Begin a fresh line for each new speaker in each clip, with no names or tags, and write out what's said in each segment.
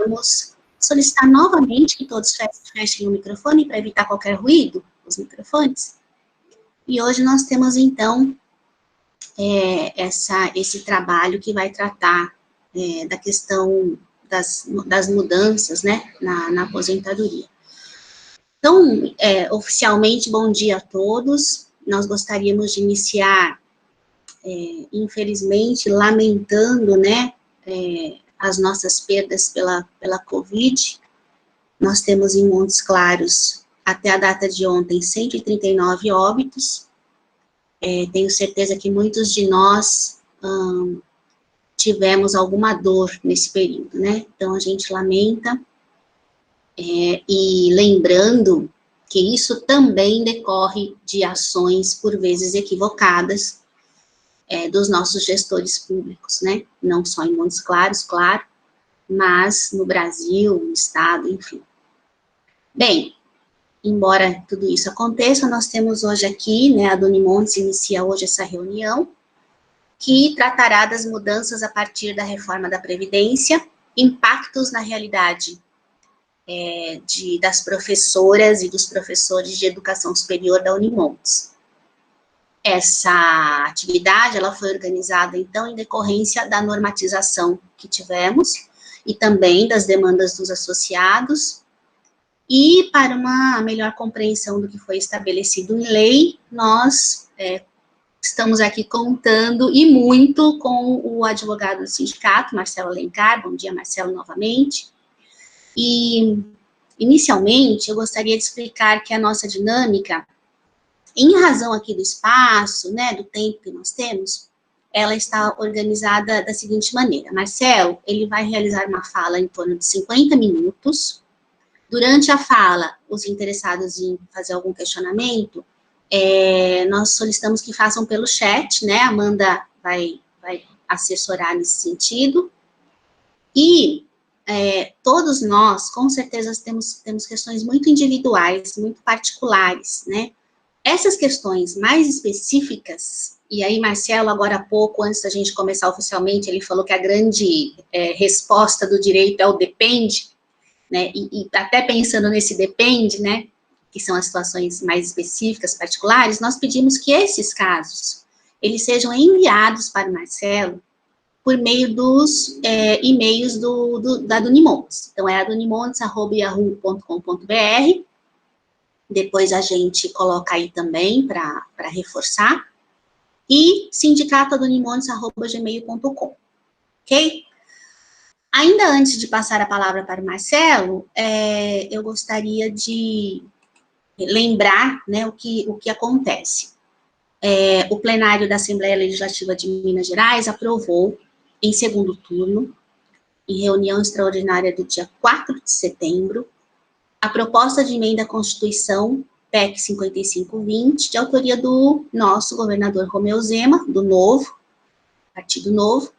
Vamos solicitar novamente que todos fechem o microfone para evitar qualquer ruído, os microfones. E hoje nós temos, então, esse trabalho que vai tratar da questão das mudanças, né, na aposentadoria. Então, oficialmente, bom dia a todos. Nós gostaríamos de iniciar, infelizmente, lamentando, né, as nossas perdas pela Covid. Nós temos em Montes Claros, até a data de ontem, 139 óbitos. Tenho certeza que muitos de nós tivemos alguma dor nesse período, né? Então, a gente lamenta, e lembrando que isso também decorre de ações, por vezes, equivocadas dos nossos gestores públicos, né? Não só em Montes Claros, claro, mas no Brasil, no Estado, enfim. Bem, embora tudo isso aconteça, nós temos hoje aqui, né, a do Unimontes inicia hoje essa reunião, que tratará das mudanças a partir da reforma da Previdência, impactos na realidade das professoras e dos professores de educação superior da Unimontes. Essa atividade, ela foi organizada, então, em decorrência da normatização que tivemos, e também das demandas dos associados, e para uma melhor compreensão do que foi estabelecido em lei, nós estamos aqui contando, e muito, com o advogado do sindicato, Marcelo Alencar. Bom dia, Marcelo, novamente. E, inicialmente, eu gostaria de explicar que a nossa dinâmica, em razão aqui do espaço, né, do tempo que nós temos, ela está organizada da seguinte maneira. Marcelo, ele vai realizar uma fala em torno de 50 minutos. Durante a fala, os interessados em fazer algum questionamento, nós solicitamos que façam pelo chat, né? A Amanda vai assessorar nesse sentido. E todos nós, com certeza, temos questões muito individuais, muito particulares, né? Essas questões mais específicas, e aí, Marcelo, agora há pouco, antes da gente começar oficialmente, ele falou que a grande resposta do direito é o depende, né? E até pensando nesse depende, né? Que são as situações mais específicas, particulares, nós pedimos que esses casos, eles sejam enviados para o Marcelo por meio dos e-mails da Unimontes. Então, é adunimontes@yahoo.com.br. Depois a gente coloca aí também para reforçar. E sindicato@unimontes@gmail.com. Ok? Ainda antes de passar a palavra para o Marcelo, eu gostaria de lembrar, né, o que acontece. O plenário da Assembleia Legislativa de Minas Gerais aprovou, em segundo turno, em reunião extraordinária do dia 4 de setembro, a proposta de emenda à Constituição, PEC 5520, de autoria do nosso governador Romeu Zema, do Novo, Partido Novo,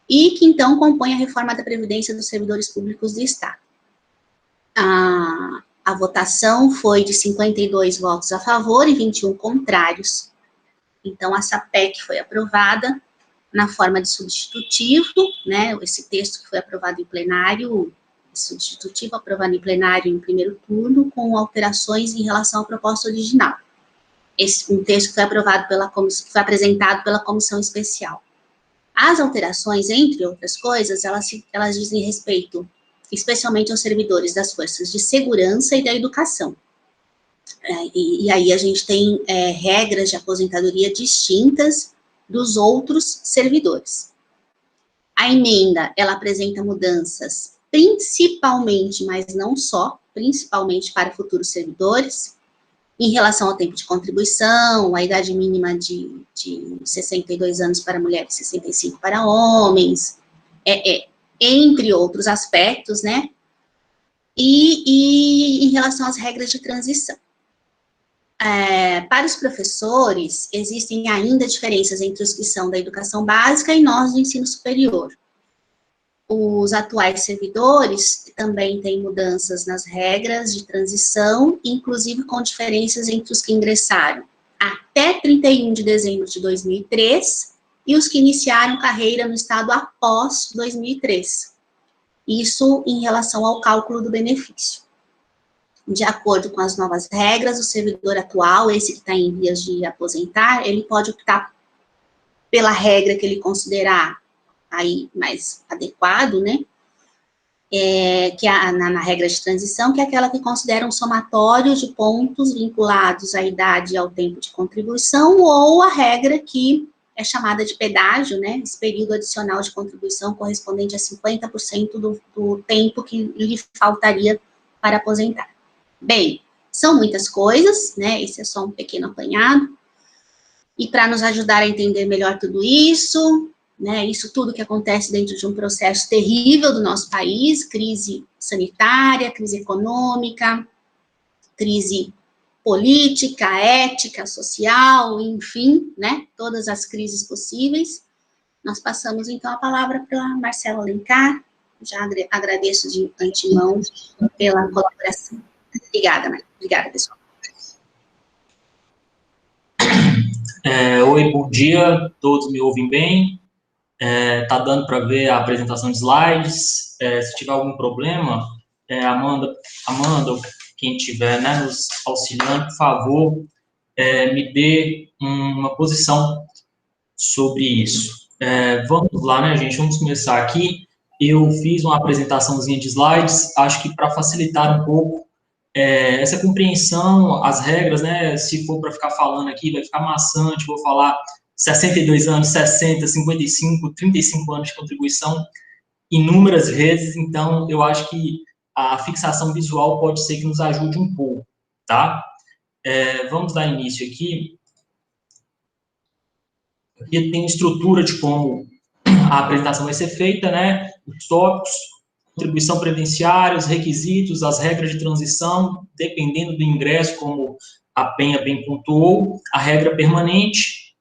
e que, então, compõe a reforma da Previdência dos servidores públicos do Estado. A votação foi de 52 votos a favor e 21 contrários. Então, essa PEC foi aprovada na forma de substitutivo, né, esse texto que foi aprovado em plenário, substitutivo aprovado em plenário em primeiro turno, com alterações em relação à proposta original. Um texto que foi aprovado que foi apresentado pela comissão especial. As alterações, entre outras coisas, elas dizem respeito especialmente aos servidores das forças de segurança e da educação. E aí a gente tem regras de aposentadoria distintas dos outros servidores. A emenda, ela apresenta mudanças principalmente, mas não só, principalmente para futuros servidores, em relação ao tempo de contribuição, a idade mínima de 62 anos para mulheres e 65 para homens, entre outros aspectos, né? E em relação às regras de transição. Para os professores, existem ainda diferenças entre os que são da educação básica e nós do ensino superior. Os atuais servidores também têm mudanças nas regras de transição, inclusive com diferenças entre os que ingressaram até 31 de dezembro de 2003 e os que iniciaram carreira no Estado após 2003. Isso em relação ao cálculo do benefício. De acordo com as novas regras, o servidor atual, esse que está em vias de aposentar, ele pode optar pela regra que ele considerar aí mais adequado, né? Que é na regra de transição, que é aquela que considera um somatório de pontos vinculados à idade e ao tempo de contribuição, ou a regra que é chamada de pedágio, né? Esse período adicional de contribuição correspondente a 50% do tempo que lhe faltaria para aposentar. Bem, são muitas coisas, né? Esse é só um pequeno apanhado. E para nos ajudar a entender melhor tudo isso, né, isso tudo que acontece dentro de um processo terrível do nosso país, crise sanitária, crise econômica, crise política, ética, social, enfim, né, todas as crises possíveis. Nós passamos, então, a palavra para a Marcela Alencar. Já agradeço de antemão pela colaboração. Obrigada, Maria. Obrigada, pessoal.
Oi, bom dia, todos me ouvem bem? Tá dando para ver a apresentação de slides? Se tiver algum problema, Amanda, ou quem estiver, né, nos auxiliando, por favor, me dê uma posição sobre isso. Vamos lá, né, gente? Vamos começar aqui. Eu fiz uma apresentaçãozinha de slides, acho que para facilitar um pouco essa compreensão, as regras, né, se for para ficar falando aqui, vai ficar maçante, vou falar 62 anos, 60, 55, 35 anos de contribuição, inúmeras vezes, então eu acho que a fixação visual pode ser que nos ajude um pouco, tá? Vamos dar início aqui. Aqui tem estrutura de como a apresentação vai ser feita, né, os tópicos, contribuição previdenciária, os requisitos, as regras de transição, dependendo do ingresso, como a Penha bem pontuou, a regra permanente,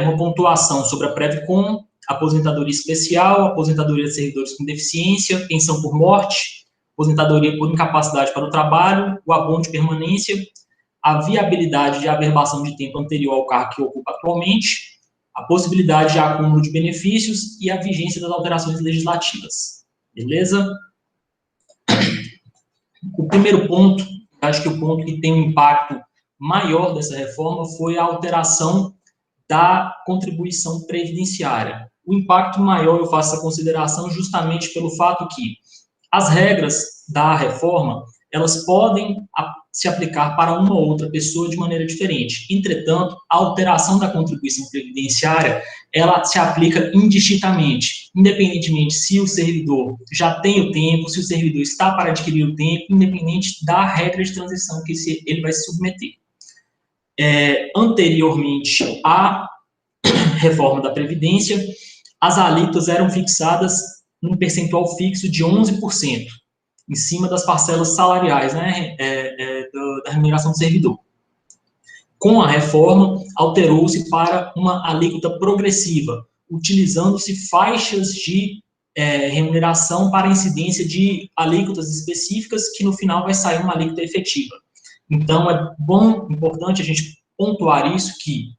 uma pontuação sobre a Previcom, aposentadoria especial, aposentadoria de servidores com deficiência, pensão por morte, aposentadoria por incapacidade para o trabalho, o abono de permanência, a viabilidade de averbação de tempo anterior ao cargo que ocupa atualmente, a possibilidade de acúmulo de benefícios e a vigência das alterações legislativas. Beleza? O primeiro ponto, acho que o ponto que tem um impacto maior dessa reforma foi a alteração da contribuição previdenciária. O impacto maior, eu faço essa consideração justamente pelo fato que as regras da reforma, elas podem se aplicar para uma ou outra pessoa de maneira diferente. Entretanto, a alteração da contribuição previdenciária, ela se aplica indistintamente, independentemente se o servidor já tem o tempo, se o servidor está para adquirir o tempo, independente da regra de transição que ele vai se submeter. Anteriormente à reforma da Previdência, as alíquotas eram fixadas num percentual fixo de 11%, em cima das parcelas salariais, né, da remuneração do servidor. Com a reforma, alterou-se para uma alíquota progressiva, utilizando-se faixas de remuneração para incidência de alíquotas específicas, que no final vai sair uma alíquota efetiva. Então, é importante a gente pontuar isso, que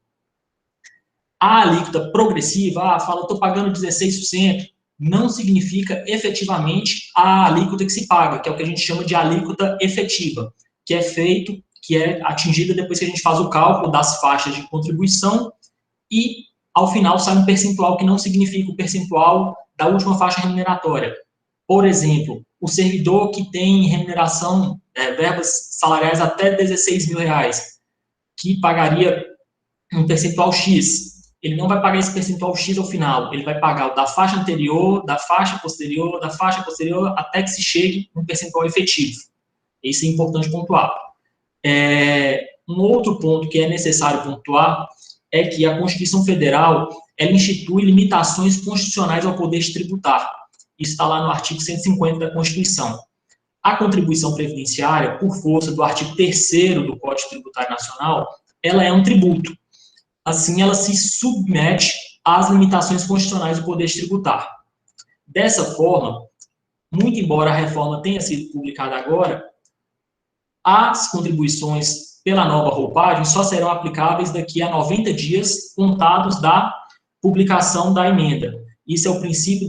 a alíquota progressiva, fala, estou pagando 16%, não significa efetivamente a alíquota que se paga, que é o que a gente chama de alíquota efetiva, que é atingida depois que a gente faz o cálculo das faixas de contribuição e, ao final, sai um percentual que não significa o percentual da última faixa remuneratória. Por exemplo, o servidor que tem remuneração, verbas salariais até R$16 mil, que pagaria um percentual X, ele não vai pagar esse percentual X ao final, ele vai pagar o da faixa anterior, da faixa posterior, até que se chegue um percentual efetivo. Isso é importante pontuar. Um outro ponto que é necessário pontuar é que a Constituição Federal, ela institui limitações constitucionais ao poder tributar. Isso está lá no artigo 150 da Constituição. A contribuição previdenciária, por força do artigo 3º do Código Tributário Nacional, ela é um tributo. Assim, ela se submete às limitações constitucionais do poder tributar. Dessa forma, muito embora a reforma tenha sido publicada agora, as contribuições pela nova roupagem só serão aplicáveis daqui a 90 dias, contados da publicação da emenda. Isso é o princípio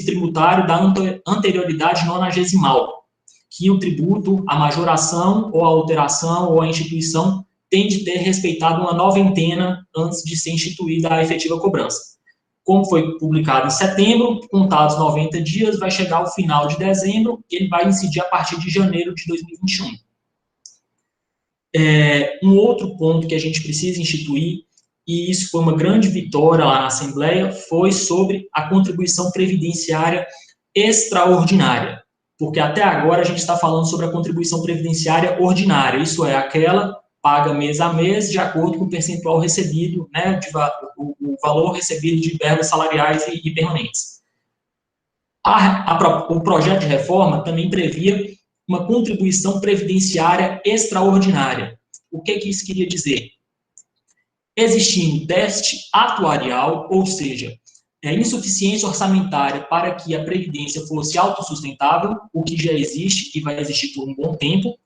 tributário da anterioridade nonagesimal, que o tributo, a majoração, ou a alteração, ou a instituição, tem de ter respeitado uma noventena antes de ser instituída a efetiva cobrança. Como foi publicado em setembro, contados 90 dias, vai chegar ao final de dezembro, e ele vai incidir a partir de janeiro de 2021. Um outro ponto que a gente precisa instituir, e isso foi uma grande vitória lá na Assembleia, foi sobre a contribuição previdenciária extraordinária. Porque até agora a gente está falando sobre a contribuição previdenciária ordinária, isso é, aquela paga mês a mês de acordo com o percentual recebido, né, o valor recebido de verbas salariais e permanentes. O projeto de reforma também previa uma contribuição previdenciária extraordinária. O que isso queria dizer? Existindo déficit atuarial, ou seja, insuficiência orçamentária para que a Previdência fosse autossustentável, o que já existe e vai existir por um bom tempo,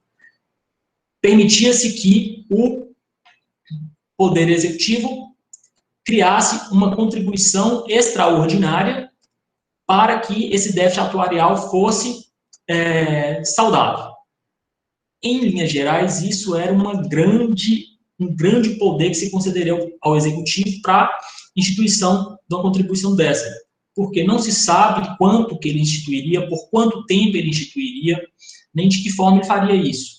permitia-se que o Poder Executivo criasse uma contribuição extraordinária para que esse déficit atuarial fosse saudável. Em linhas gerais, isso era um grande poder que se concederia ao Executivo para a instituição de uma contribuição dessa, porque não se sabe quanto que ele instituiria, por quanto tempo ele instituiria, nem de que forma ele faria isso.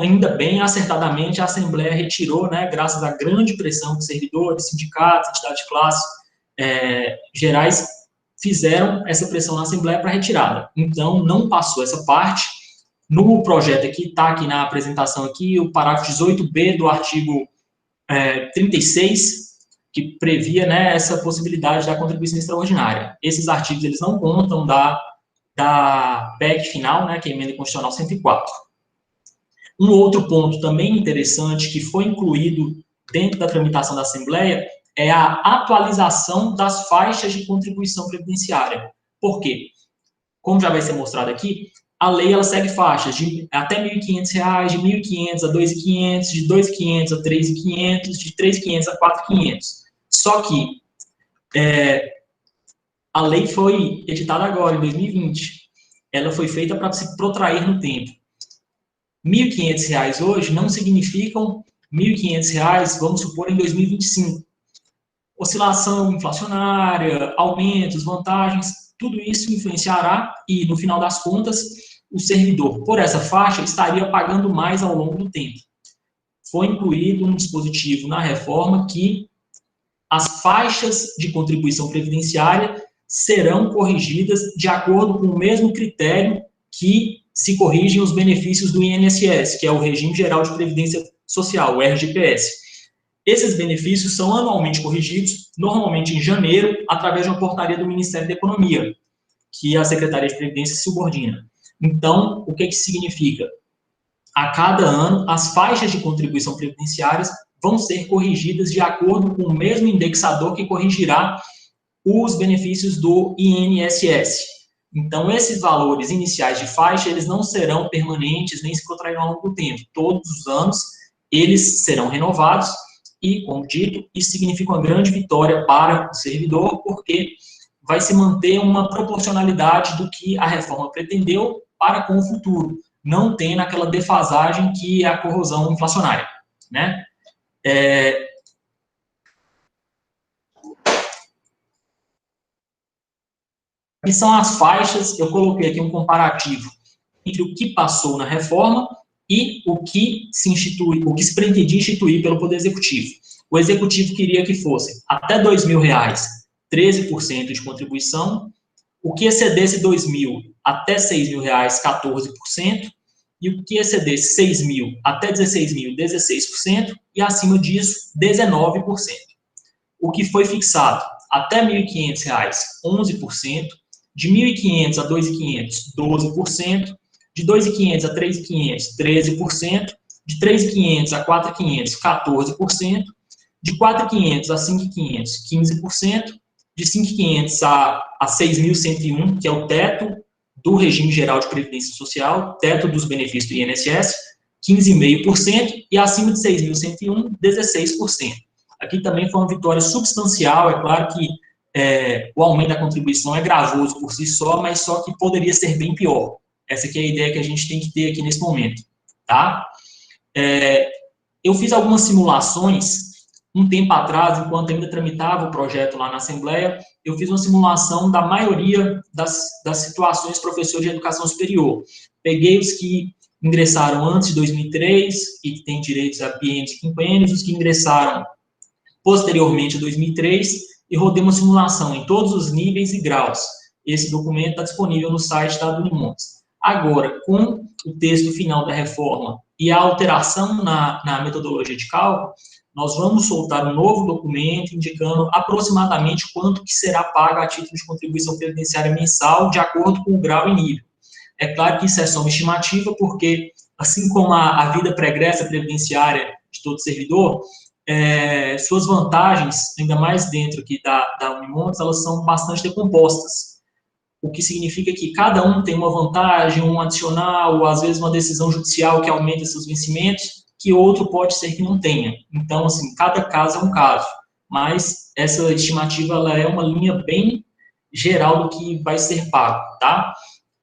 Ainda bem, acertadamente, a Assembleia retirou, né, graças à grande pressão de servidores, sindicatos, entidades de classe gerais, fizeram essa pressão na Assembleia para retirada. Então, não passou essa parte. No projeto aqui, está aqui na apresentação aqui, o parágrafo 18b do artigo 36, que previa, né, essa possibilidade da contribuição extraordinária. Esses artigos, eles não contam da PEC final, né, que é a Emenda Constitucional 104. Um outro ponto também interessante que foi incluído dentro da tramitação da Assembleia é a atualização das faixas de contribuição previdenciária. Por quê? Como já vai ser mostrado aqui, a lei ela segue faixas de até R$ 1.500, de R$ 1.500 a R$ 2.500, de R$ 2.500 a R$ 3.500, de R$ 3.500 a R$ 4.500. Só que a lei foi editada agora, em 2020. Ela foi feita para se protrair no tempo. R$ 1.500 hoje não significam R$ 1.500, vamos supor, em 2025. Oscilação inflacionária, aumentos, vantagens, tudo isso influenciará e, no final das contas, o servidor, por essa faixa, estaria pagando mais ao longo do tempo. Foi incluído um dispositivo na reforma que as faixas de contribuição previdenciária serão corrigidas de acordo com o mesmo critério que se corrigem os benefícios do INSS, que é o Regime Geral de Previdência Social, o RGPS. Esses benefícios são anualmente corrigidos, normalmente em janeiro, através de uma portaria do Ministério da Economia, que a Secretaria de Previdência se subordina. Então, o que significa? A cada ano, as faixas de contribuição previdenciárias vão ser corrigidas de acordo com o mesmo indexador que corrigirá os benefícios do INSS. Então, esses valores iniciais de faixa, eles não serão permanentes, nem se protrairão ao longo do tempo. Todos os anos, eles serão renovados e, como dito, isso significa uma grande vitória para o servidor, porque vai se manter uma proporcionalidade do que a reforma pretendeu para com o futuro, não tendo aquela defasagem que é a corrosão inflacionária, né? Aqui são as faixas, eu coloquei aqui um comparativo entre o que passou na reforma e o que se pretendia instituir pelo Poder Executivo. O Executivo queria que fosse até R$ 2.000, 13% de contribuição, o que excedesse R$ 2.000 até R$ 6.000, 14%, e o que excedesse R$ 6.000 até R$ 16.000, 16%, e acima disso, 19%. O que foi fixado até R$ 1.500, 11%, de R$ 1.500 a R$ 2.500, 12%, de R$ 2.500 a R$ 3.500, 13%, de R$ 3.500 a R$ 4.500, 14%, de R$ 4.500 a R$ 5.500, 15%, de R$ 5.500 a R$ 6.101, que é o teto do Regime Geral de Previdência Social, teto dos benefícios do INSS, 15,5%, e acima de R$ 6.101, 16%. Aqui também foi uma vitória substancial, é claro que o aumento da contribuição é gravoso por si só, mas só que poderia ser bem pior. Essa aqui é a ideia que a gente tem que ter aqui nesse momento, tá? Eu fiz algumas simulações um tempo atrás, enquanto ainda tramitava o projeto lá na Assembleia, eu fiz uma simulação da maioria das situações professores de educação superior. Peguei os que ingressaram antes de 2003 e que têm direitos a biênios e quinquênios, os que ingressaram posteriormente a 2003, e rodei uma simulação em todos os níveis e graus. Esse documento está disponível no site da Unimontes. Agora, com o texto final da reforma e a alteração na metodologia de cálculo, nós vamos soltar um novo documento indicando aproximadamente quanto que será pago a título de contribuição previdenciária mensal, de acordo com o grau e nível. É claro que isso é só uma estimativa, porque, assim como a vida pregressa previdenciária de todo servidor, suas vantagens, ainda mais dentro aqui da Unimontes, elas são bastante decompostas. O que significa que cada um tem uma vantagem, um adicional, ou às vezes uma decisão judicial que aumenta seus vencimentos, que outro pode ser que não tenha. Então, assim, cada caso é um caso. Mas essa estimativa, ela é uma linha bem geral do que vai ser pago, tá?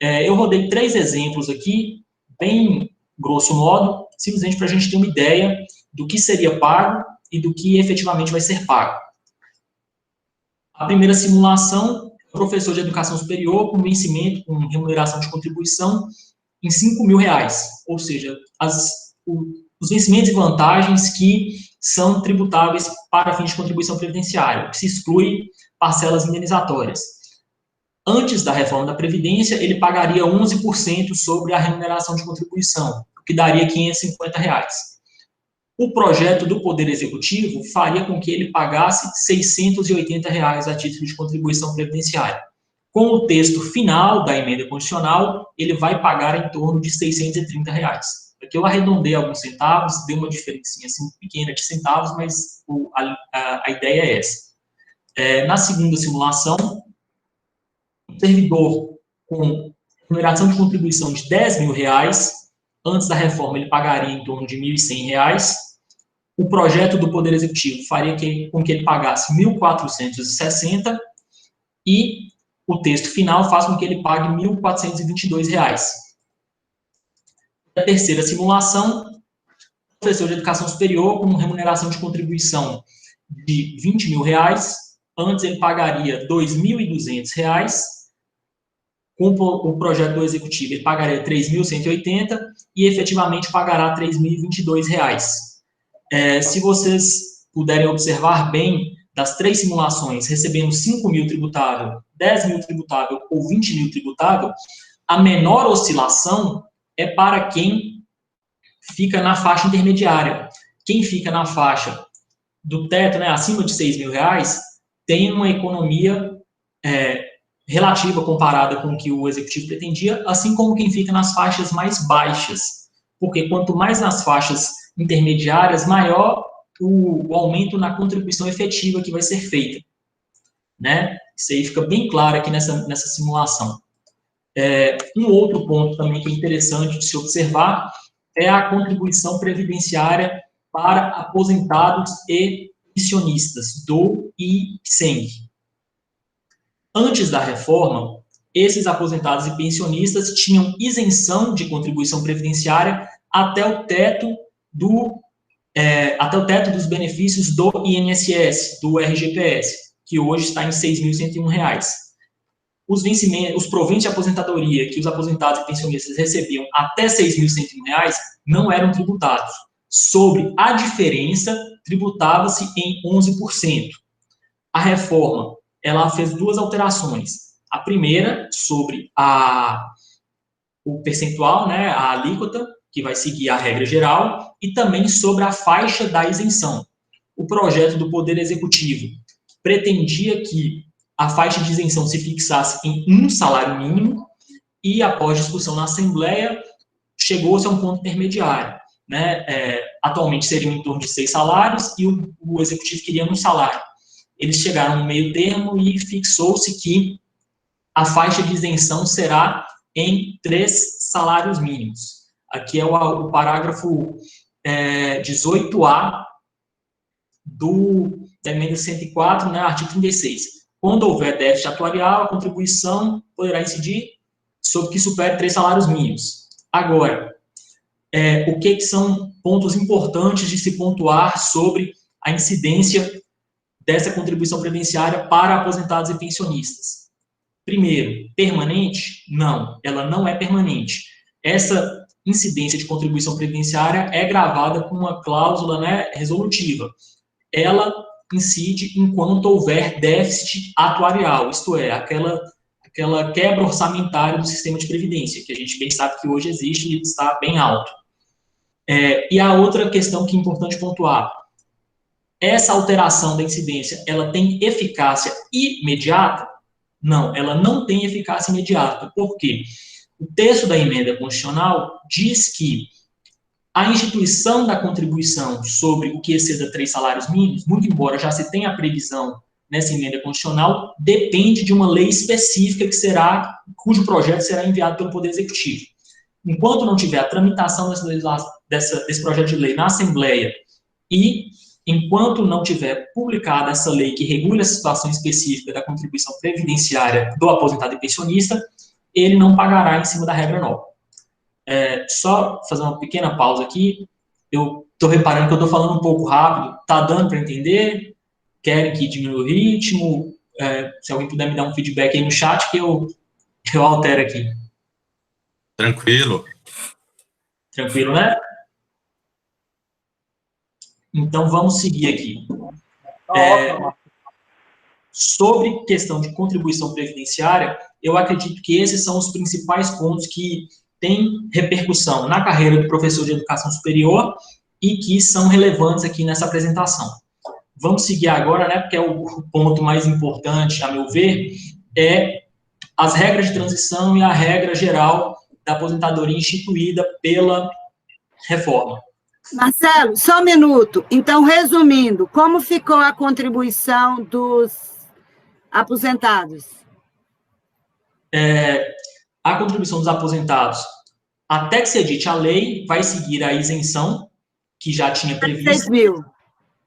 Eu rodei 3 exemplos aqui, bem grosso modo, simplesmente para a gente ter uma ideia do que seria pago e do que efetivamente vai ser pago. A primeira simulação, professor de educação superior com vencimento, com remuneração de contribuição em R$5.000, ou seja, os vencimentos e vantagens que são tributáveis para fins de contribuição previdenciária, que se exclui parcelas indenizatórias. Antes da reforma da Previdência, ele pagaria 11% sobre a remuneração de contribuição, o que daria R$550. O projeto do Poder Executivo faria com que ele pagasse R$680 a título de contribuição previdenciária. Com o texto final da emenda constitucional, ele vai pagar em torno de R$630. Aqui eu arredondei alguns centavos, deu uma diferencinha assim, pequena de centavos, mas a ideia é essa. Na segunda simulação, o servidor com remuneração de contribuição de R$10.000, antes da reforma ele pagaria em torno de R$1.100. O projeto do Poder Executivo faria com que ele pagasse R$1.460 e o texto final faz com que ele pague R$1.422. A terceira simulação, professor de educação superior com remuneração de contribuição de R$20.000, antes ele pagaria R$2.200, com o projeto do Executivo ele pagaria R$3.180 e efetivamente pagará R$3.022. Se vocês puderem observar bem, das 3 simulações, recebendo 5.000 tributável, 10.000 tributável ou 20.000 tributável, a menor oscilação é para quem fica na faixa intermediária. Quem fica na faixa do teto, né, acima de R$6.000, tem uma economia relativa comparada com o que o Executivo pretendia, assim como quem fica nas faixas mais baixas. Porque quanto mais nas faixas intermediárias, maior o aumento na contribuição efetiva que vai ser feita, né? Isso aí fica bem claro aqui nessa simulação. Um outro ponto também que é interessante de se observar é a contribuição previdenciária para aposentados e pensionistas, do IPSENG. Antes da reforma, esses aposentados e pensionistas tinham isenção de contribuição previdenciária até o teto dos benefícios do INSS, do RGPS, que hoje está em R$6.101. Os proventos de aposentadoria que os aposentados e pensionistas recebiam até R$6.101 não eram tributados. Sobre a diferença, tributava-se em 11%. A reforma, ela fez 2 alterações. A primeira, sobre o percentual, né, a alíquota, que vai seguir a regra geral, e também sobre a faixa da isenção. O projeto do Poder Executivo pretendia que a faixa de isenção se fixasse em 1 salário mínimo, e após discussão na Assembleia, chegou-se a um ponto intermediário, né? Atualmente seriam em torno de 6 salários, e o Executivo queria 1 salário. Eles chegaram no meio termo e fixou-se que a faixa de isenção será em 3 salários mínimos. Aqui é o parágrafo 18A da emenda 104, né, artigo 36. Quando houver déficit atuarial, a contribuição poderá incidir sobre o que supere 3 salários mínimos. Agora, o que são pontos importantes de se pontuar sobre a incidência dessa contribuição previdenciária para aposentados e pensionistas? Primeiro, permanente? Não, ela não é permanente. Essa incidência de contribuição previdenciária é gravada com uma cláusula, né, resolutiva. Ela incide enquanto houver déficit atuarial, isto é, aquela quebra orçamentária do sistema de previdência, que a gente bem sabe que hoje existe e está bem alto. E a outra questão que é importante pontuar, essa alteração da incidência, ela tem eficácia imediata? Não, ela não tem eficácia imediata. Por quê? O texto da emenda constitucional diz que a instituição da contribuição sobre o que exceda 3 salários mínimos, muito embora já se tenha a previsão nessa emenda constitucional, depende de uma lei específica cujo projeto será enviado pelo Poder Executivo. Enquanto não tiver a tramitação desse projeto de lei na Assembleia e enquanto não tiver publicada essa lei que regula a situação específica da contribuição previdenciária do aposentado e pensionista, ele não pagará em cima da regra nova. Só fazer uma pequena pausa aqui, eu estou reparando que eu estou falando um pouco rápido, está dando para entender? Querem que diminua o ritmo? Se alguém puder me dar um feedback aí no chat, que eu altero aqui.
Tranquilo.
Tranquilo, né? Então, vamos seguir aqui. Sobre questão de contribuição previdenciária, eu acredito que esses são os principais pontos que têm repercussão na carreira do professor de educação superior e que são relevantes aqui nessa apresentação. Vamos seguir agora, né, porque é o ponto mais importante, a meu ver, é as regras de transição e a regra geral da aposentadoria instituída pela reforma.
Marcelo, só um minuto. Então, resumindo, como ficou a contribuição dos aposentados?
A contribuição dos aposentados, até que se edite a lei, vai seguir a isenção, que já tinha previsto.
6 mil.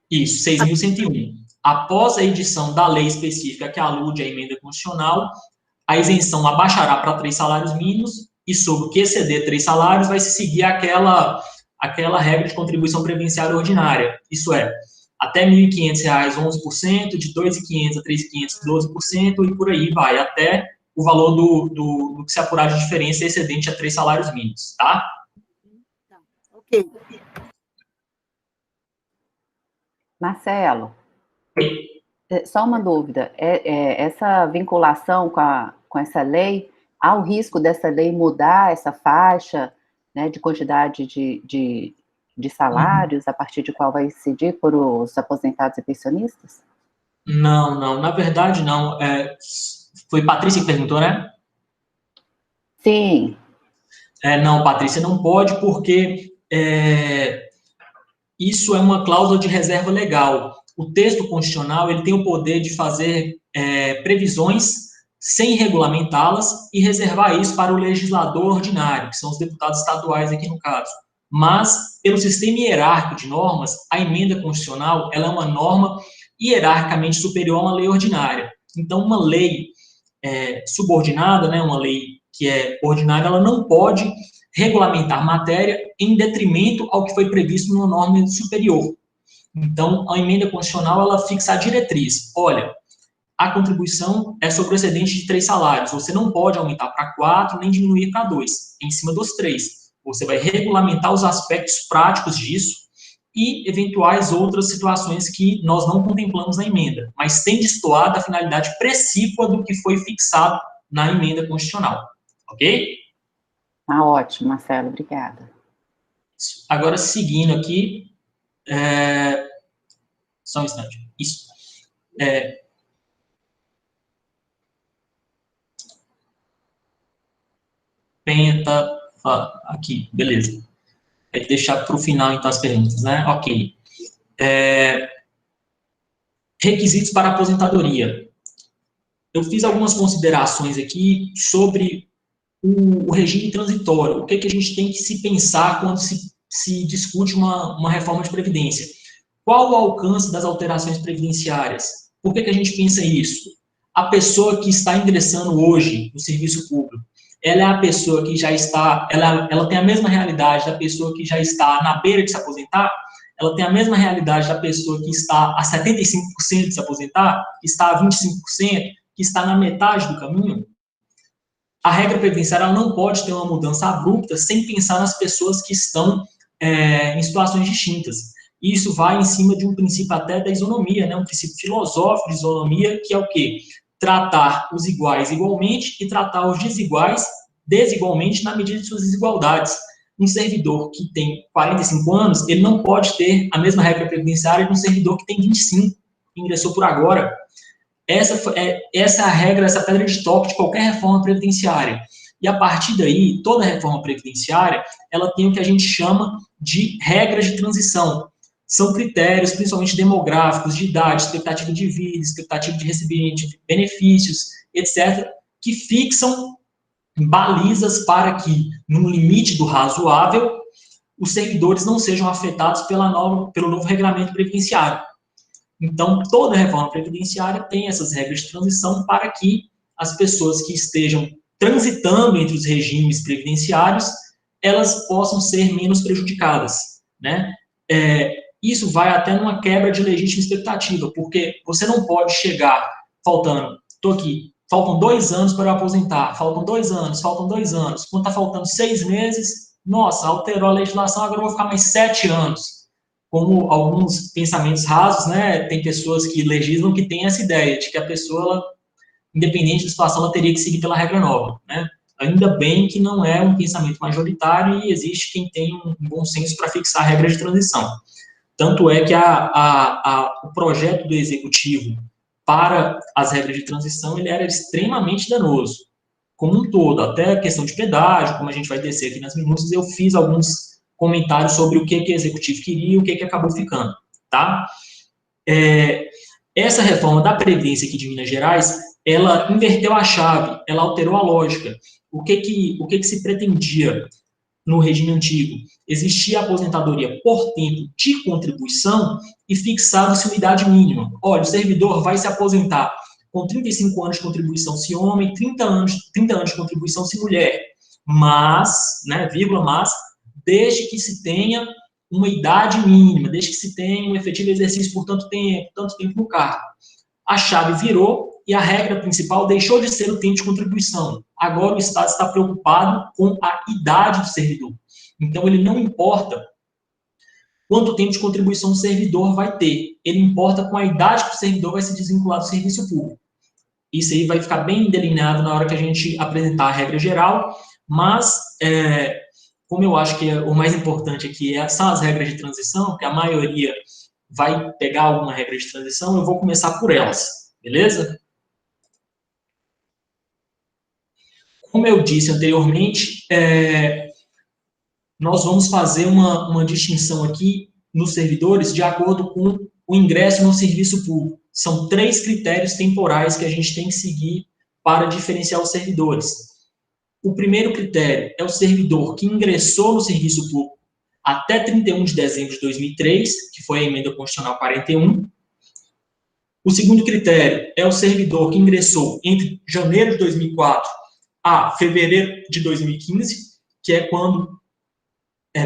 Isso, 6.101. Após a edição da lei específica que alude à emenda constitucional, a isenção abaixará para 3 salários mínimos e sobre o que exceder 3 salários vai se seguir aquela regra de contribuição previdenciária ordinária. Isso é, até R$ 1.500, 11%, de R$ 2.500 a R$ 3.500, 12%, e por aí vai, até o valor do que se apurar de diferença excedente a 3 salários mínimos, tá?
Ok.
Marcelo, só uma dúvida. Essa vinculação com essa lei, há o risco dessa lei mudar essa faixa, né, de quantidade de salários, a partir de qual vai incidir por os aposentados e pensionistas?
Não, na verdade não. Foi Patrícia que perguntou, né?
Sim.
Não, Patrícia, não pode, porque isso é uma cláusula de reserva legal. O texto constitucional ele tem o poder de fazer previsões sem regulamentá-las e reservar isso para o legislador ordinário, que são os deputados estaduais aqui no caso. Mas, pelo sistema hierárquico de normas, a emenda constitucional ela é uma norma hierarquicamente superior a uma lei ordinária. Então, uma lei subordinada, né, uma lei que é ordinária, ela não pode regulamentar matéria em detrimento ao que foi previsto numa norma superior. Então, a emenda constitucional, ela fixa a diretriz. Olha, a contribuição é sobre o excedente de 3 salários. Você não pode aumentar para 4, nem diminuir para 2, em cima dos 3. Você vai regulamentar os aspectos práticos disso e eventuais outras situações que nós não contemplamos na emenda, mas sem destoar da finalidade precípua do que foi fixado na emenda constitucional. Ok?
Ah, ótimo, Marcelo, obrigada.
Agora, seguindo aqui, só um instante. Isso. Penta, aqui, beleza. Vai deixar para o final, então, as perguntas, né? Ok. Requisitos para aposentadoria. Eu fiz algumas considerações aqui sobre o regime transitório. O que a gente tem que se pensar quando se discute uma reforma de previdência? Qual o alcance das alterações previdenciárias? Por que a gente pensa isso? a pessoa que está ingressando hoje no serviço público, ela é a pessoa que já está, ela tem a mesma realidade da pessoa que já está na beira de se aposentar, ela tem a mesma realidade da pessoa que está a 75% de se aposentar, que está a 25%, que está na metade do caminho. A regra previdenciária ela não pode ter uma mudança abrupta sem pensar nas pessoas que estão em situações distintas. E isso vai em cima de um princípio até da isonomia, né? Um princípio filosófico de isonomia, que é o quê? Tratar os iguais igualmente e tratar os desiguais desigualmente na medida de suas desigualdades. Um servidor que tem 45 anos, ele não pode ter a mesma regra previdenciária de um servidor que tem 25, que ingressou por agora. Essa é a regra, essa pedra de toque de qualquer reforma previdenciária. E a partir daí, toda reforma previdenciária, ela tem o que a gente chama de regras de transição. São critérios, principalmente demográficos, de idade, expectativa de vida, expectativa de recebimento de benefícios, etc., que fixam balizas para que, no limite do razoável, os servidores não sejam afetados pelo novo regulamento previdenciário. Então, toda reforma previdenciária tem essas regras de transição para que as pessoas que estejam transitando entre os regimes previdenciários, elas possam ser menos prejudicadas, né? Isso vai até numa quebra de legítima expectativa, porque você não pode chegar faltam 2 anos para eu aposentar, faltam 2 anos, quando está faltando 6 meses, nossa, alterou a legislação, agora eu vou ficar mais 7 anos. Como alguns pensamentos rasos, né, tem pessoas que legislam que têm essa ideia de que a pessoa, ela, independente da situação, ela teria que seguir pela regra nova, né? Ainda bem que não é um pensamento majoritário e existe quem tem um bom senso para fixar a regra de transição. Tanto é que o projeto do Executivo para as regras de transição, ele era extremamente danoso, como um todo, até a questão de pedágio, como a gente vai descer aqui nas minúcias, eu fiz alguns comentários sobre o que o Executivo queria e o que acabou ficando, tá? Essa reforma da Previdência aqui de Minas Gerais, ela inverteu a chave, ela alterou a lógica. O que se pretendia no regime antigo? Existia a aposentadoria por tempo de contribuição e fixava-se uma idade mínima. Olha, o servidor vai se aposentar com 35 anos de contribuição se homem, 30 anos de contribuição se mulher, mas, né, mas, desde que se tenha uma idade mínima, desde que se tenha um efetivo exercício por tanto tempo no cargo. A chave virou e a regra principal deixou de ser o tempo de contribuição. Agora o Estado está preocupado com a idade do servidor. Então, ele não importa quanto tempo de contribuição o servidor vai ter. Ele importa com a idade que o servidor vai se desvincular do serviço público. Isso aí vai ficar bem delineado na hora que a gente apresentar a regra geral, mas, como eu acho que o mais importante aqui são as regras de transição, que a maioria vai pegar alguma regra de transição, eu vou começar por elas, beleza? Como eu disse anteriormente, nós vamos fazer uma distinção aqui nos servidores de acordo com o ingresso no serviço público. São 3 critérios temporais que a gente tem que seguir para diferenciar os servidores. O primeiro critério é o servidor que ingressou no serviço público até 31 de dezembro de 2003, que foi a emenda constitucional 41. O segundo critério é o servidor que ingressou entre janeiro de 2004 a fevereiro de 2015, que é quando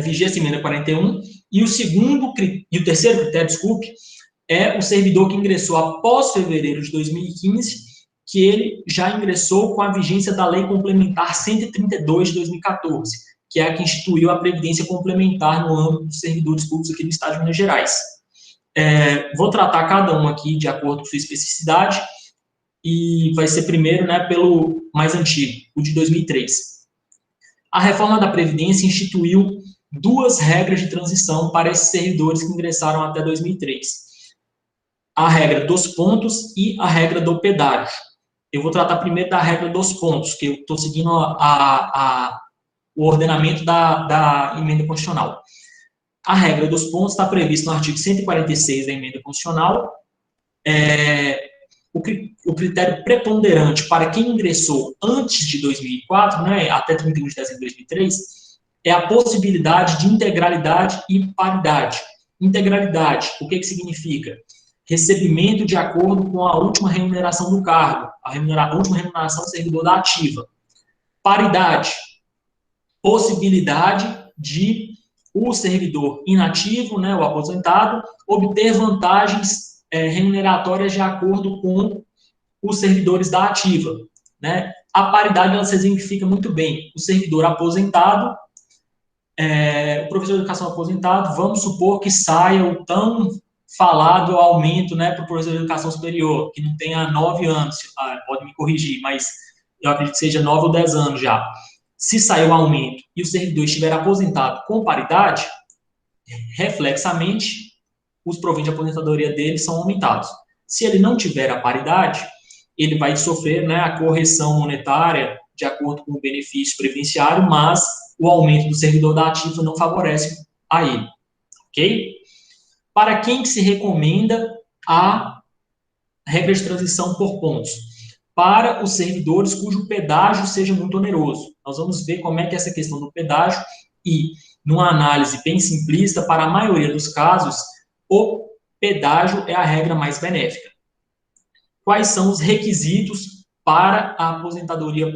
vigia essa emenda 41. E o terceiro critério, desculpe, é o servidor que ingressou após fevereiro de 2015, que ele já ingressou com a vigência da Lei Complementar 132 de 2014, que é a que instituiu a Previdência Complementar no âmbito dos servidores públicos aqui do Estado de Minas Gerais. Vou tratar cada um aqui de acordo com sua especificidade, e vai ser primeiro, né, pelo mais antigo, o de 2003. A reforma da Previdência instituiu 2 regras de transição para esses servidores que ingressaram até 2003. A regra dos pontos e a regra do pedágio. Eu vou tratar primeiro da regra dos pontos, que eu estou seguindo o ordenamento da emenda constitucional. A regra dos pontos está prevista no artigo 146 da emenda constitucional. O critério preponderante para quem ingressou antes de 2004, né, até 31 de dezembro de 2003, é a possibilidade de integralidade e paridade. Integralidade, o que significa? Recebimento de acordo com a última remuneração do cargo, a última remuneração do servidor da ativa. Paridade, possibilidade de o servidor inativo, né, o aposentado, obter vantagens remuneratórias de acordo com os servidores da ativa, né? A paridade, ela se exemplifica muito bem. O servidor aposentado, o professor de educação aposentado, vamos supor que saia o tão falado aumento, né, para o professor de educação superior, que não tenha 9 anos, pode me corrigir, mas eu acredito que seja 9 ou 10 anos já. Se sair o aumento e o servidor estiver aposentado com paridade, reflexamente, os proventos de aposentadoria dele são aumentados. Se ele não tiver a paridade, ele vai sofrer, né, a correção monetária de acordo com o benefício previdenciário, mas o aumento do servidor da ativa não favorece a ele, ok? Para quem que se recomenda a regra de transição por pontos? Para os servidores cujo pedágio seja muito oneroso. Nós vamos ver como é que é essa questão do pedágio e, numa análise bem simplista, para a maioria dos casos, o pedágio é a regra mais benéfica. Quais são os requisitos para a aposentadoria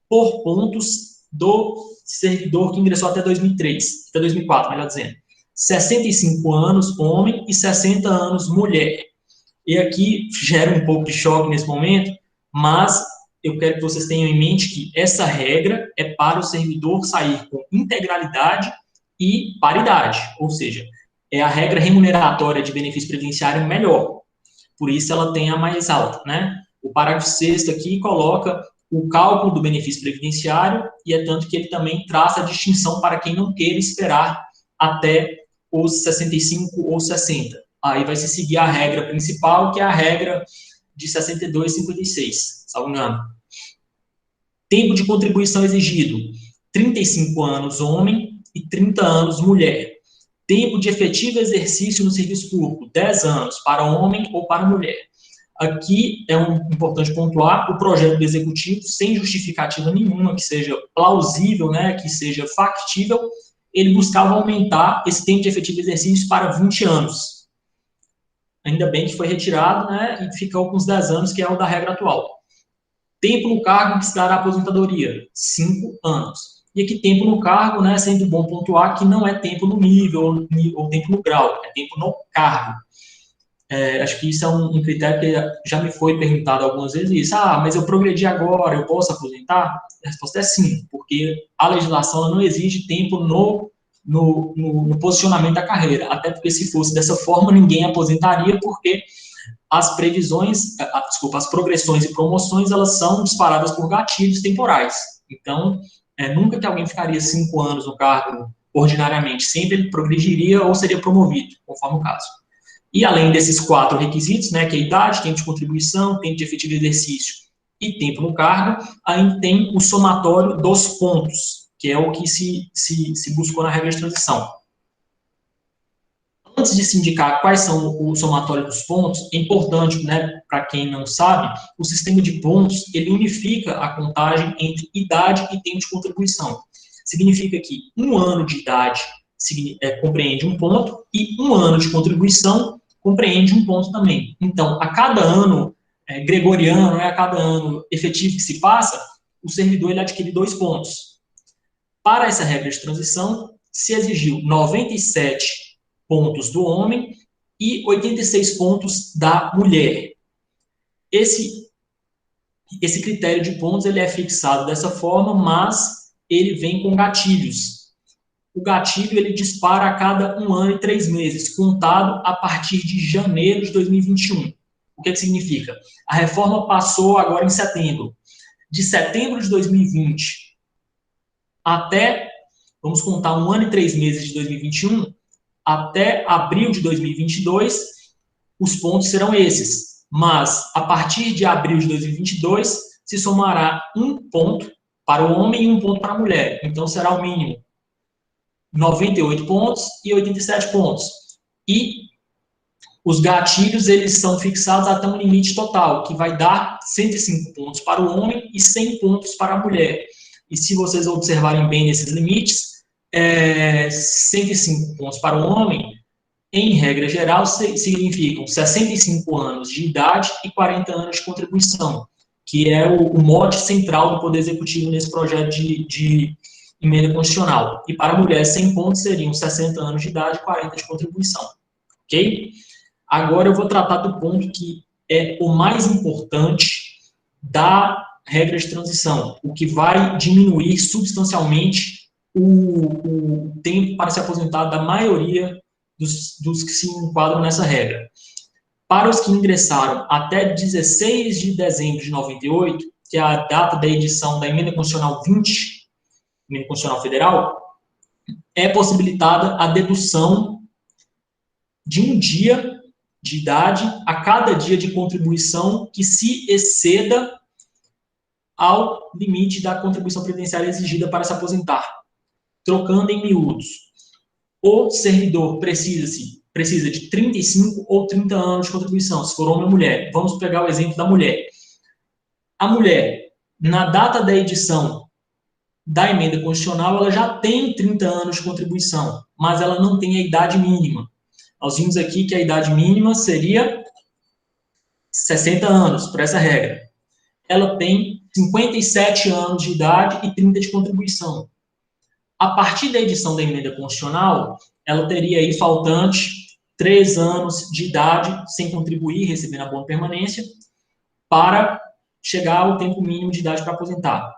por pontos do servidor que ingressou até 2003, até 2004, melhor dizendo? 65 anos, homem, e 60 anos, mulher. E aqui gera um pouco de choque nesse momento, mas eu quero que vocês tenham em mente que essa regra é para o servidor sair com integralidade e paridade, ou seja, é a regra remuneratória de benefício previdenciário melhor. Por isso ela tem a mais alta, né? O parágrafo 6º aqui coloca o cálculo do benefício previdenciário e é tanto que ele também traça a distinção para quem não queira esperar até os 65 ou 60. Aí vai se seguir a regra principal, que é a regra de 62 e 56, salvo engano. Tempo de contribuição exigido, 35 anos homem e 30 anos mulher. Tempo de efetivo exercício no serviço público, 10 anos para homem ou para mulher. Aqui é importante pontuar o projeto do executivo, sem justificativa nenhuma, que seja plausível, né, que seja factível, ele buscava aumentar esse tempo de efetivo exercício para 20 anos. Ainda bem que foi retirado, né, e ficou com os 10 anos, que é o da regra atual. Tempo no cargo que se dará aposentadoria, 5 anos. E aqui tempo no cargo, né, sendo bom pontuar que não é tempo no nível ou tempo no grau, é tempo no cargo. Acho que isso é um critério que já me foi perguntado algumas vezes, isso, mas eu progredi agora, eu posso aposentar? A resposta é sim, porque a legislação ela não exige tempo no posicionamento da carreira, até porque se fosse dessa forma, ninguém aposentaria, porque as progressões e promoções, elas são disparadas por gatilhos temporais. Então, nunca que alguém ficaria 5 anos no cargo ordinariamente, sempre ele progrediria ou seria promovido, conforme o caso. E além desses 4 requisitos, né, que é a idade, tempo de contribuição, tempo de efetivo exercício e tempo no cargo, ainda tem o somatório dos pontos, que é o que se buscou na regra de transição. Antes de se indicar quais são o somatório dos pontos, é importante, né, para quem não sabe, o sistema de pontos, ele unifica a contagem entre idade e tempo de contribuição. Significa que 1 ano de idade compreende 1 ponto e 1 ano de contribuição compreende 1 ponto também. Então, a cada ano gregoriano, a cada ano efetivo que se passa, o servidor ele adquire 2 pontos. Para essa regra de transição, se exigiu 97 pontos do homem e 86 pontos da mulher. Esse critério de pontos ele é fixado dessa forma, mas ele vem com gatilhos. O gatilho ele dispara a cada 1 ano e 3 meses, contado a partir de janeiro de 2021. O que significa? A reforma passou agora em setembro. De setembro de 2020 até, vamos contar 1 ano e 3 meses de 2021, até abril de 2022, os pontos serão esses. Mas, a partir de abril de 2022, se somará 1 ponto para o homem e 1 ponto para a mulher. Então, será o mínimo 98 pontos e 87 pontos. E os gatilhos, eles são fixados até um limite total, que vai dar 105 pontos para o homem e 100 pontos para a mulher. E se vocês observarem bem nesses limites, 105 pontos para o homem, em regra geral, significam 65 anos de idade e 40 anos de contribuição. que é o mote central do Poder Executivo nesse projeto de emenda constitucional. E para mulheres 100 pontos seriam 60 anos de idade e 40 de contribuição. Ok? Agora eu vou tratar do ponto que é o mais importante da regra de transição, o que vai diminuir substancialmente o tempo para se aposentar da maioria dos que se enquadram nessa regra. Para os que ingressaram até 16 de dezembro de 98, que é a data da edição da Emenda Constitucional 20, Emenda Constitucional Federal, é possibilitada a dedução de um dia de idade a cada dia de contribuição que se exceda ao limite da contribuição previdenciária exigida para se aposentar. Trocando em miúdos, o servidor precisa de 35 ou 30 anos de contribuição, se for homem ou mulher. Vamos pegar o exemplo da mulher. A mulher, na data da edição da emenda constitucional, ela já tem 30 anos de contribuição, mas ela não tem a idade mínima. Nós vimos aqui que a idade mínima seria 60 anos, por essa regra. Ela tem 57 anos de idade e 30 de contribuição. A partir da edição da emenda constitucional, ela teria aí faltante 3 anos de idade sem contribuir, recebendo abono de permanência, para chegar ao tempo mínimo de idade para aposentar.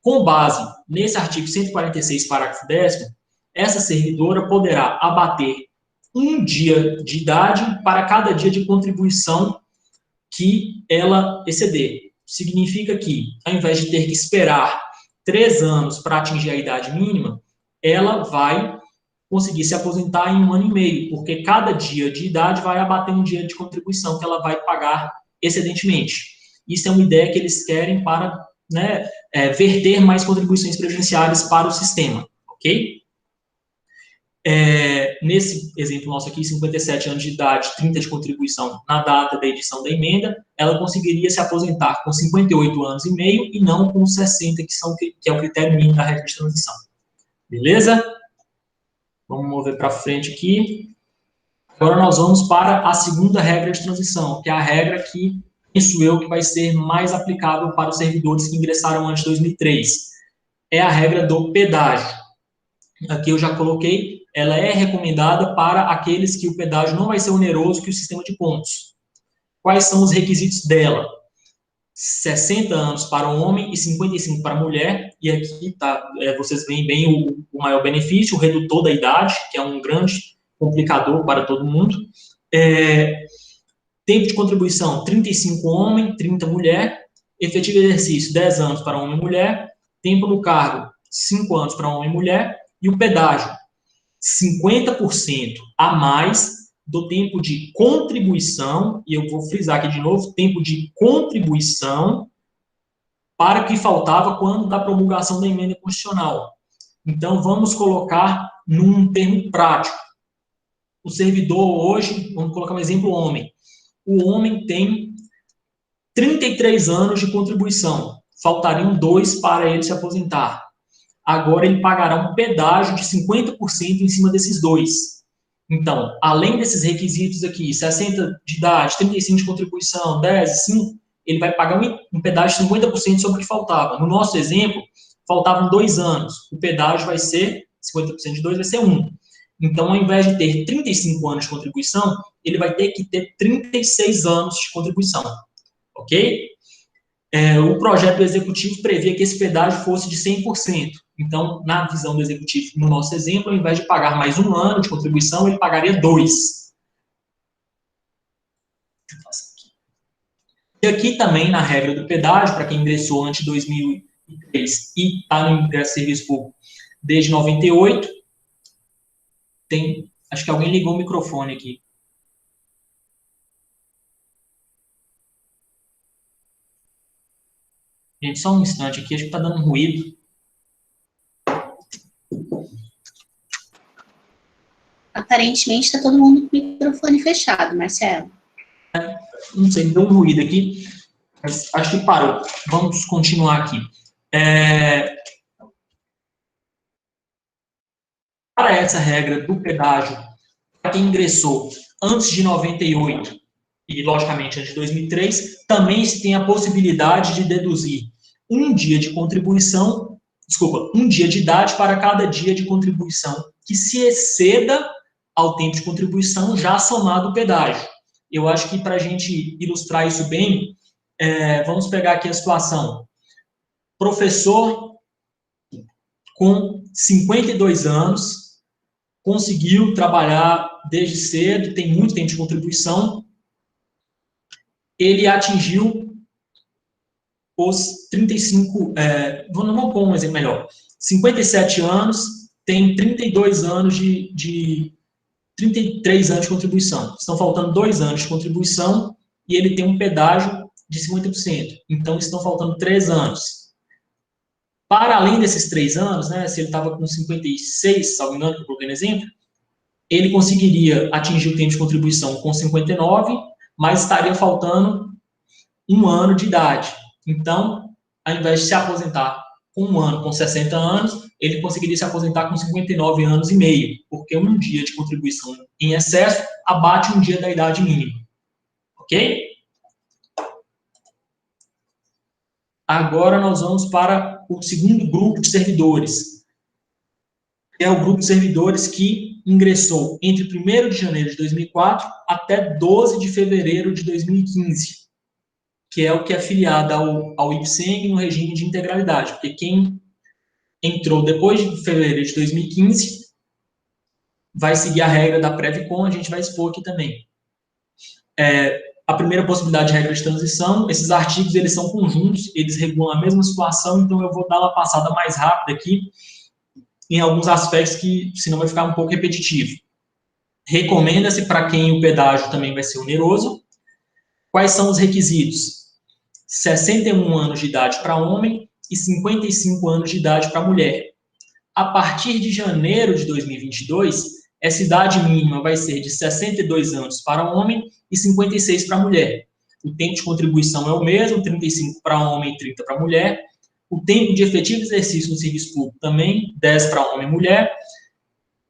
Com base nesse artigo 146, parágrafo 10º, essa servidora poderá abater um dia de idade para cada dia de contribuição que ela exceder. Significa que, ao invés de ter que esperar 3 anos para atingir a idade mínima, ela vai conseguir se aposentar em 1 ano e meio, porque cada dia de idade vai abater um dia de contribuição que ela vai pagar excedentemente. Isso é uma ideia que eles querem para verter mais contribuições previdenciárias para o sistema, ok? Nesse exemplo nosso aqui, 57 anos de idade, 30 de contribuição na data da edição da emenda, ela conseguiria se aposentar com 58 anos e meio e não com 60, que é o critério mínimo da regra de transição. Beleza? Vamos mover para frente aqui. Agora nós vamos para a segunda regra de transição, que é a regra que, penso eu, que vai ser mais aplicável para os servidores que ingressaram antes de 2003. É a regra do pedágio. Aqui eu já coloquei, ela é recomendada para aqueles que o pedágio não vai ser oneroso que o sistema de pontos. Quais são os requisitos dela? 60 anos para o homem e 55 para a mulher, e aqui vocês veem bem o maior benefício, o redutor da idade, que é um grande complicador para todo mundo. Tempo de contribuição, 35 homem, 30 mulher, efetivo exercício, 10 anos para homem e mulher, tempo no cargo, 5 anos para homem e mulher, e o pedágio, 50% a mais do tempo de contribuição, e eu vou frisar aqui de novo, tempo de contribuição para o que faltava quando da promulgação da emenda constitucional. Então, vamos colocar num termo prático. O servidor hoje, vamos colocar um exemplo homem. O homem tem 33 anos de contribuição, faltariam 2 para ele se aposentar. Agora ele pagará um pedágio de 50% em cima desses 2. Então, além desses requisitos aqui, 60 de idade, 35 de contribuição, 10 e 5, ele vai pagar um pedágio de 50% sobre o que faltava. No nosso exemplo, faltavam 2 anos. O pedágio vai ser, 50% de 2 vai ser 1. Então, ao invés de ter 35 anos de contribuição, ele vai ter que ter 36 anos de contribuição. Ok? O projeto do Executivo previa que esse pedágio fosse de 100%. Então, na visão do Executivo, no nosso exemplo, ao invés de pagar mais 1 ano de contribuição, ele pagaria 2. E aqui também, na regra do pedágio, para quem ingressou antes de 2003 e está no ingresso de serviço público desde 98, acho que alguém ligou o microfone aqui. Gente, só um instante aqui, acho que está dando um ruído.
Aparentemente está todo mundo com o microfone fechado, Marcelo.
Não sei, deu um ruído aqui, mas acho que parou. Vamos continuar aqui. Para essa regra do pedágio, para quem ingressou antes de 98 e logicamente antes de 2003, também se tem a possibilidade de deduzir um dia de contribuição, um dia de idade para cada dia de contribuição que se exceda ao tempo de contribuição já somado o pedágio. Eu acho que para a gente ilustrar isso bem, vamos pegar aqui a situação. Professor com 52 anos, conseguiu trabalhar desde cedo, tem muito tempo de contribuição, ele atingiu os 35, vamos pôr um exemplo melhor, 57 anos, tem 32 anos 33 anos de contribuição. Estão faltando 2 anos de contribuição e ele tem um pedágio de 50%. Então, estão faltando 3 anos. Para além desses 3 anos, né, se ele estava com 56, salvo engano, que eu coloquei no exemplo, ele conseguiria atingir o tempo de contribuição com 59, mas estaria faltando 1 ano de idade. Então, ao invés de se aposentar com 1 ano, com 60 anos, ele conseguiria se aposentar com 59 anos e meio, porque um dia de contribuição em excesso abate um dia da idade mínima. Ok? Agora nós vamos para o segundo grupo de servidores, que é o grupo de servidores que ingressou entre 1º de janeiro de 2004 até 12 de fevereiro de 2015, que é o que é afiliado ao IPSENG no regime de integralidade, porque quem entrou depois de fevereiro de 2015 vai seguir a regra da Previcon, a gente vai expor aqui também. A primeira possibilidade de regra de transição, esses artigos eles são conjuntos, eles regulam a mesma situação, então eu vou dar uma passada mais rápida aqui em alguns aspectos que senão vai ficar um pouco repetitivo. Recomenda-se para quem o pedágio também vai ser oneroso. Quais são os requisitos? 61 anos de idade para homem e 55 anos de idade para mulher. A partir de janeiro de 2022, essa idade mínima vai ser de 62 anos para homem e 56 para mulher. O tempo de contribuição é o mesmo, 35 para homem e 30 para mulher. O tempo de efetivo exercício no serviço público também, 10 para homem e mulher.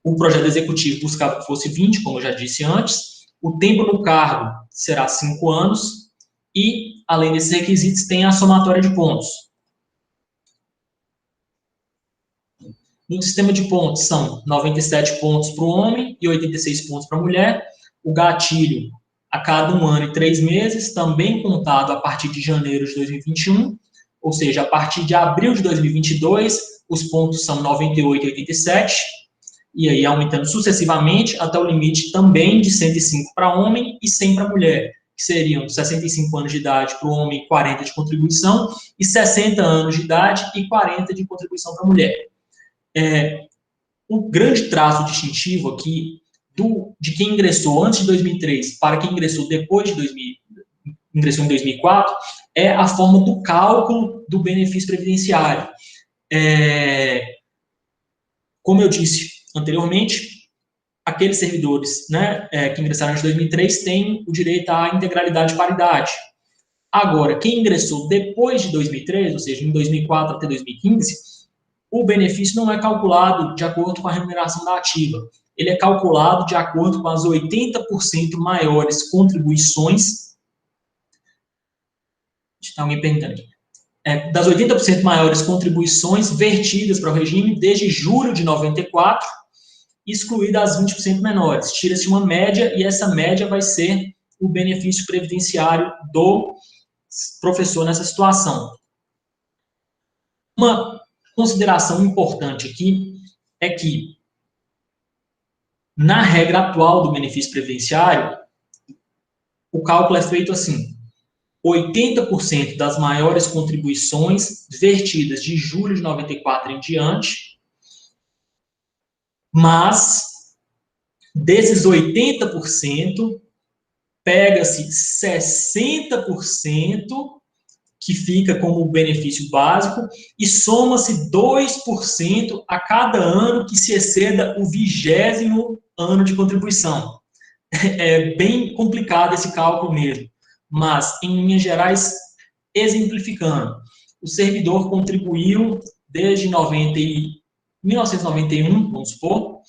O projeto executivo buscava que fosse 20, como eu já disse antes. O tempo no cargo será 5 anos. E, além desses requisitos, tem a somatória de pontos. No sistema de pontos, são 97 pontos para o homem e 86 pontos para a mulher. O gatilho, a cada 1 ano e 3 meses, também contado a partir de janeiro de 2021, ou seja, a partir de abril de 2022, os pontos são 98 e 87, e aí aumentando sucessivamente até o limite também de 105 para homem e 100 para mulher, que seriam 65 anos de idade para o homem e 40 de contribuição, e 60 anos de idade e 40 de contribuição para a mulher. O grande traço distintivo aqui de quem ingressou antes de 2003 para quem ingressou depois de ingressou em 2004 é a forma do cálculo do benefício previdenciário. Como eu disse anteriormente, aqueles servidores, né, que ingressaram em 2003 têm o direito à integralidade e paridade. Agora, quem ingressou depois de 2003, ou seja, em 2004 até 2015, o benefício não é calculado de acordo com a remuneração da ativa. Ele é calculado de acordo com as 80% maiores contribuições. Está alguém perguntando aqui. Das 80% maiores contribuições vertidas para o regime desde julho de 94, excluída as 20% menores. Tira-se uma média e essa média vai ser o benefício previdenciário do professor nessa situação. Uma consideração importante aqui é que, na regra atual do benefício previdenciário, o cálculo é feito assim: 80% das maiores contribuições vertidas de julho de 94 em diante, mas desses 80%, pega-se 60%, que fica como benefício básico, e soma-se 2% a cada ano que se exceda o 20º ano de contribuição. É bem complicado esse cálculo mesmo, mas, em linhas gerais, exemplificando, o servidor contribuiu desde 1991, vamos supor,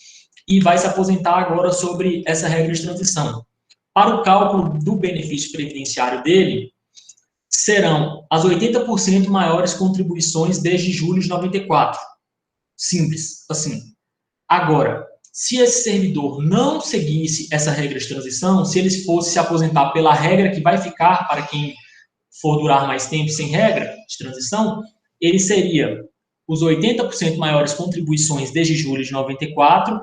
e vai se aposentar agora sobre essa regra de transição. para o cálculo do benefício previdenciário dele, serão as 80% maiores contribuições desde julho de 94. Simples, assim. Agora, se esse servidor não seguisse essa regra de transição, se ele fosse se aposentar pela regra que vai ficar para quem for durar mais tempo sem regra de transição, ele seria os 80% maiores contribuições desde julho de 94,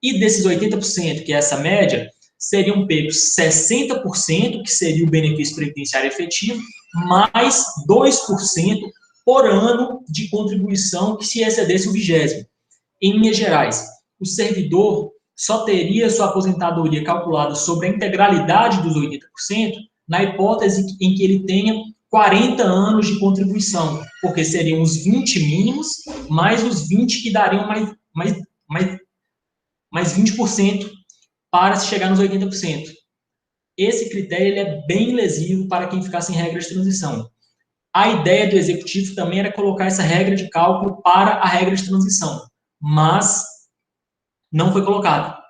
e desses 80%, que é essa média, seriam pegos 60%, que seria o benefício previdenciário efetivo, mais 2% por ano de contribuição que se excedesse o 20º. Em linhas gerais, o servidor só teria sua aposentadoria calculada sobre a integralidade dos 80%, na hipótese em que ele tenha 40 anos de contribuição, porque seriam os 20 mínimos, mais os 20 que dariam mais 20% para se chegar nos 80%. Esse critério ele é bem lesivo para quem ficar sem regra de transição. A ideia do executivo também era colocar essa regra de cálculo para a regra de transição, mas não foi colocado.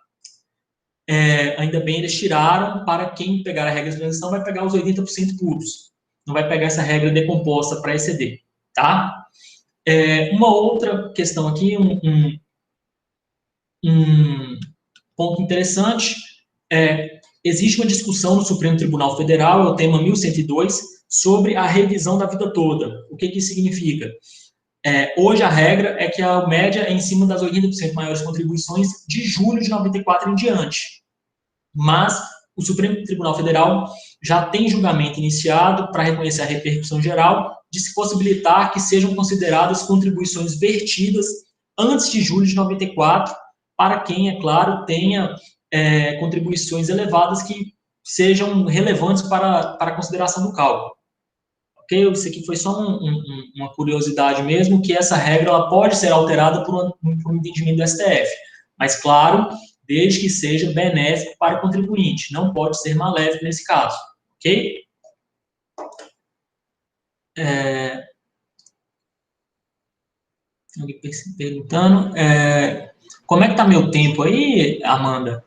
Ainda bem, eles tiraram, para quem pegar a regra de transição vai pegar os 80% puros. Não vai pegar essa regra decomposta para exceder, tá? Uma outra questão aqui, um ponto interessante, existe uma discussão no Supremo Tribunal Federal, é o tema 1102, sobre a revisão da vida toda. O que isso significa? Hoje a regra é que a média é em cima das 80% maiores contribuições de julho de 94 em diante. Mas o Supremo Tribunal Federal já tem julgamento iniciado para reconhecer a repercussão geral de se possibilitar que sejam consideradas contribuições vertidas antes de julho de 94, para quem, é claro, tenha contribuições elevadas que sejam relevantes para a consideração do cálculo. Ok? Isso aqui foi só uma curiosidade mesmo, que essa regra ela pode ser alterada por um entendimento do STF. Mas, claro, desde que seja benéfico para o contribuinte, não pode ser maléfico nesse caso. Ok? Alguém perguntando. Como é que está meu tempo aí, Amanda?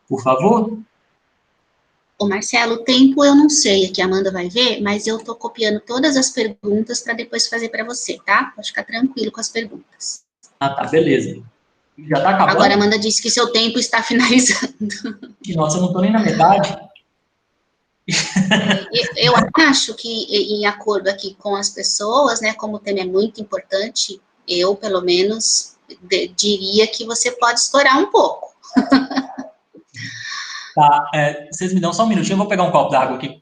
Por favor.
Ô, Marcelo, o tempo eu não sei, aqui a Amanda vai ver, mas eu estou copiando todas as perguntas para depois fazer para você, tá? Pode ficar tranquilo com as perguntas.
Ah, tá, beleza. Já está acabando?
Agora a Amanda disse que seu tempo está finalizando.
Nossa, eu não estou nem na metade.
Eu acho que, em acordo aqui com as pessoas, né, como o tema é muito importante, eu, pelo menos, diria que você pode estourar um pouco.
Tá, vocês me dão só um minutinho, eu vou pegar um copo d'água aqui.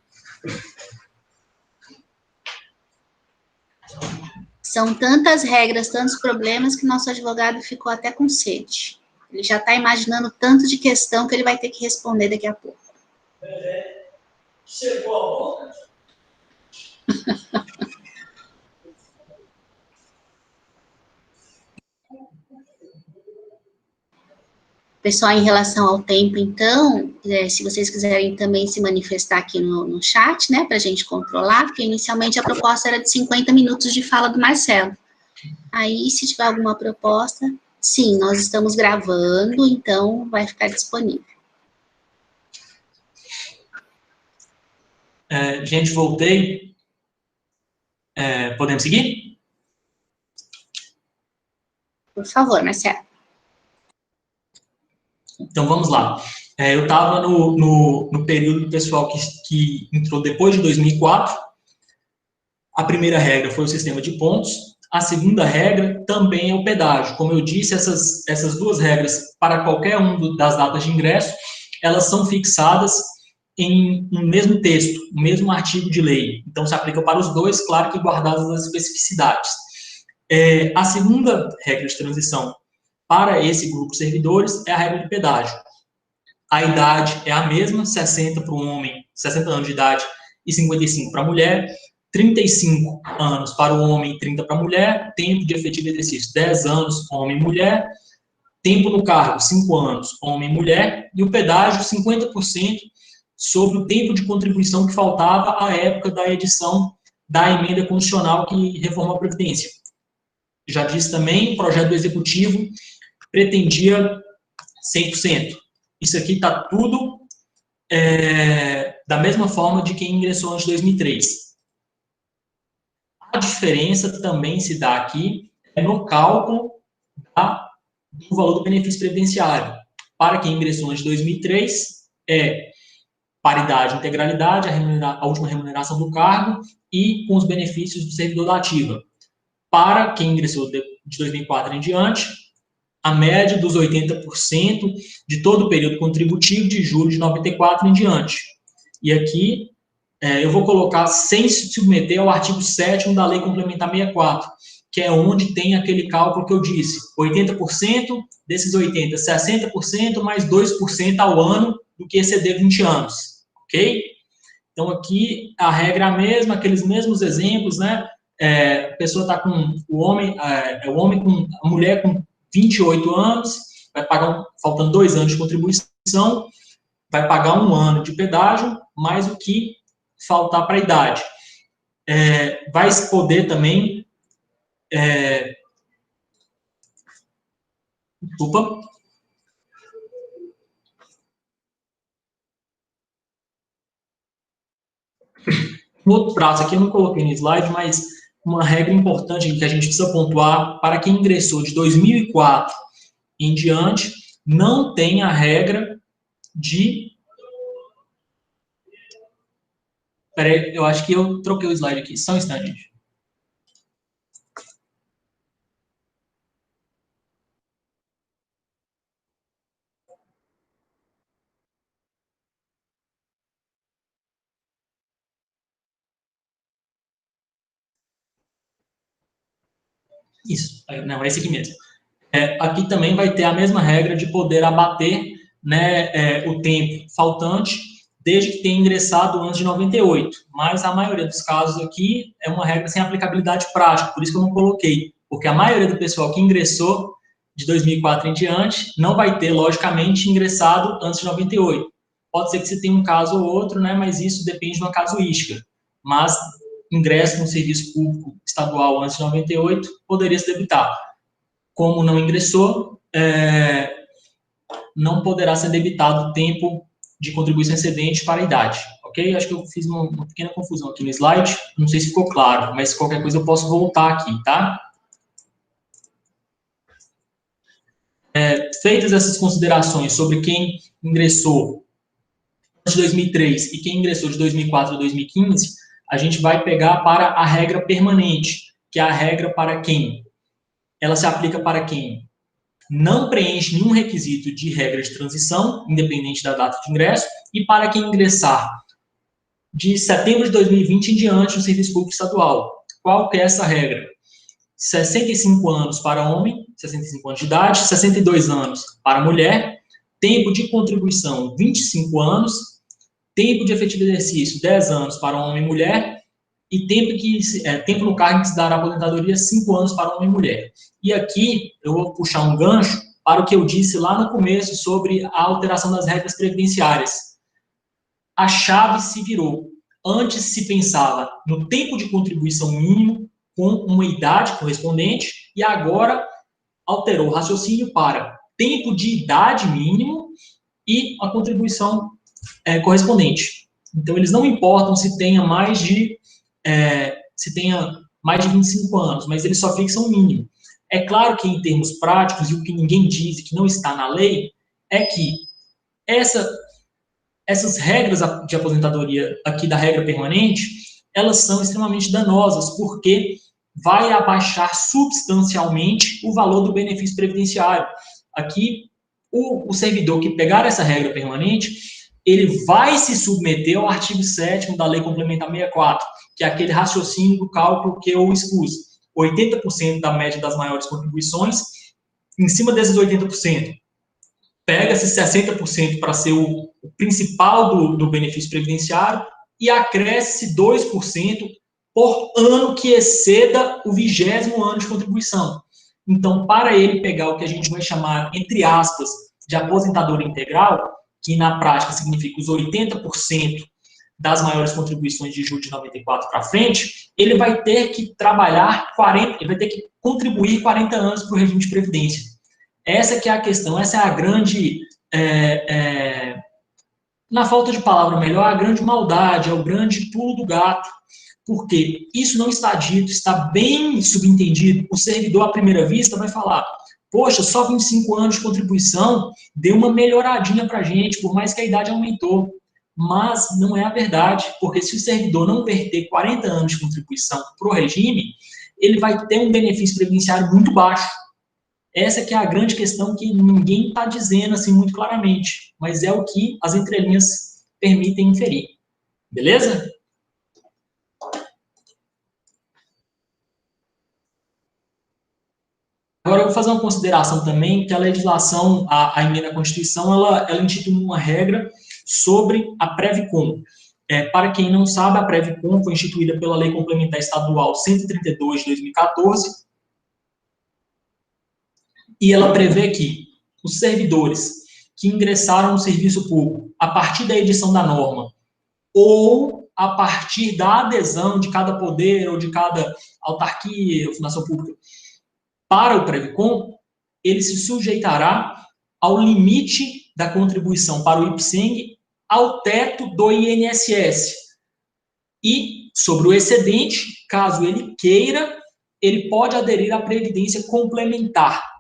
São tantas regras, tantos problemas, que nosso advogado ficou até com sede. Ele já está imaginando tanto de questão que ele vai ter que responder daqui a pouco.
Chegou a boca?
Pessoal, em relação ao tempo, então, se vocês quiserem também se manifestar aqui no chat, né, para a gente controlar, porque inicialmente a proposta era de 50 minutos de fala do Marcelo. Aí, se tiver alguma proposta, sim, nós estamos gravando, então vai ficar disponível.
Gente, voltei. Podemos seguir?
Por favor, Marcelo.
Então, vamos lá. Eu estava no período do pessoal que entrou depois de 2004. A primeira regra foi o sistema de pontos. A segunda regra também é o pedágio. Como eu disse, essas duas regras, para qualquer das datas de ingresso, elas são fixadas em um mesmo texto, um mesmo artigo de lei. Então, se aplica para os dois, claro que guardadas as especificidades. A segunda regra de transição para esse grupo de servidores é a regra de pedágio. A idade é a mesma, 60 para o homem, 60 anos de idade e 55 para a mulher, 35 anos para o homem e 30 para a mulher, tempo de efetivo exercício 10 anos, homem e mulher, tempo no cargo 5 anos, homem e mulher, e o pedágio 50% sobre o tempo de contribuição que faltava à época da edição da emenda constitucional que reforma a Previdência. Já disse também, o projeto do Executivo pretendia 100%. Isso aqui está tudo da mesma forma de quem ingressou antes de 2003. A diferença também se dá aqui no cálculo do valor do benefício previdenciário. Para quem ingressou antes de 2003, é paridade e integralidade, a última remuneração do cargo e com os benefícios do servidor da ativa. Para quem ingressou de 2004 em diante, a média dos 80% de todo o período contributivo de julho de 94 em diante. E aqui eu vou colocar sem se submeter ao artigo 7º da Lei Complementar 64, que é onde tem aquele cálculo que eu disse, 80%, desses 80%, 60% mais 2% ao ano do que exceder 20 anos, ok? Então, aqui, a regra é a mesma, aqueles mesmos exemplos, né? A pessoa está com a mulher com 28 anos, vai pagar, faltando 2 anos de contribuição, vai pagar 1 ano de pedágio, mais o que faltar para a idade. Vai poder também... Desculpa. Um outro prazo aqui, eu não coloquei no slide, mas uma regra importante que a gente precisa pontuar, para quem ingressou de 2004 em diante, não tem a regra de... Peraí, eu acho que eu troquei o slide aqui, só um instante, gente. Isso, não, é esse aqui mesmo. Aqui também vai ter a mesma regra de poder abater, né, o tempo faltante, desde que tenha ingressado antes de 98. Mas a maioria dos casos aqui é uma regra sem aplicabilidade prática, por isso que eu não coloquei. Porque a maioria do pessoal que ingressou de 2004 em diante não vai ter, logicamente, ingressado antes de 98. Pode ser que você tenha um caso ou outro, né, mas isso depende de uma casuística. Mas ingresso no serviço público estadual antes de 98 poderia se debitar. Como não ingressou, não poderá ser debitado o tempo de contribuição excedente para a idade, ok? Acho que eu fiz uma pequena confusão aqui no slide, não sei se ficou claro, mas qualquer coisa eu posso voltar aqui, tá? Feitas essas considerações sobre quem ingressou de 2003 e quem ingressou de 2004 a 2015, a gente vai pegar para a regra permanente, que é a regra para quem? Ela se aplica para quem não preenche nenhum requisito de regra de transição, independente da data de ingresso, e para quem ingressar de setembro de 2020 em diante no serviço público estadual. Qual que é essa regra? 65 anos para homem, 65 anos de idade, 62 anos para mulher, tempo de contribuição 25 anos, tempo de efetivo exercício 10 anos para homem e mulher, e tempo no cargo que se dará aposentadoria 5 anos para homem e mulher. E aqui eu vou puxar um gancho para o que eu disse lá no começo sobre a alteração das regras previdenciárias. A chave se virou. Antes se pensava no tempo de contribuição mínimo com uma idade correspondente e agora alterou o raciocínio para tempo de idade mínimo e a contribuição correspondente. Então, eles não importam se tenha mais de 25 anos, mas eles só fixam o mínimo. É claro que, em termos práticos, e o que ninguém diz e que não está na lei, é que essas regras de aposentadoria aqui da regra permanente, elas são extremamente danosas, porque vai abaixar substancialmente o valor do benefício previdenciário. Aqui, o servidor que pegar essa regra permanente, ele vai se submeter ao artigo 7º da Lei Complementar 64, que é aquele raciocínio do cálculo que eu expus. 80% da média das maiores contribuições, em cima desses 80%, pega-se 60% para ser o principal do benefício previdenciário e acresce 2% por ano que exceda o 20º ano de contribuição. Então, para ele pegar o que a gente vai chamar, entre aspas, de aposentadoria integral, que na prática significa os 80% das maiores contribuições de julho de 94 para frente, ele vai ter que ele vai ter que contribuir 40 anos para o regime de previdência. Essa que é a questão, essa é a grande na falta de palavra melhor, a grande maldade, é o grande pulo do gato, porque isso não está dito, está bem subentendido. O servidor, à primeira vista, vai falar, poxa, só 25 anos de contribuição deu uma melhoradinha para a gente, por mais que a idade aumentou. Mas não é a verdade, porque se o servidor não verter 40 anos de contribuição para o regime, ele vai ter um benefício previdenciário muito baixo. Essa que é a grande questão que ninguém está dizendo assim muito claramente, mas é o que as entrelinhas permitem inferir. Beleza? Agora eu vou fazer uma consideração também que a legislação, a emenda à Constituição, ela institui uma regra sobre a Previcom. Para quem não sabe, a Previcom foi instituída pela Lei Complementar Estadual 132 de 2014, e ela prevê que os servidores que ingressaram no serviço público a partir da edição da norma ou a partir da adesão de cada poder ou de cada autarquia ou fundação pública para o Previcom, ele se sujeitará ao limite da contribuição para o IPSENG ao teto do INSS. E, sobre o excedente, caso ele queira, ele pode aderir à Previdência Complementar.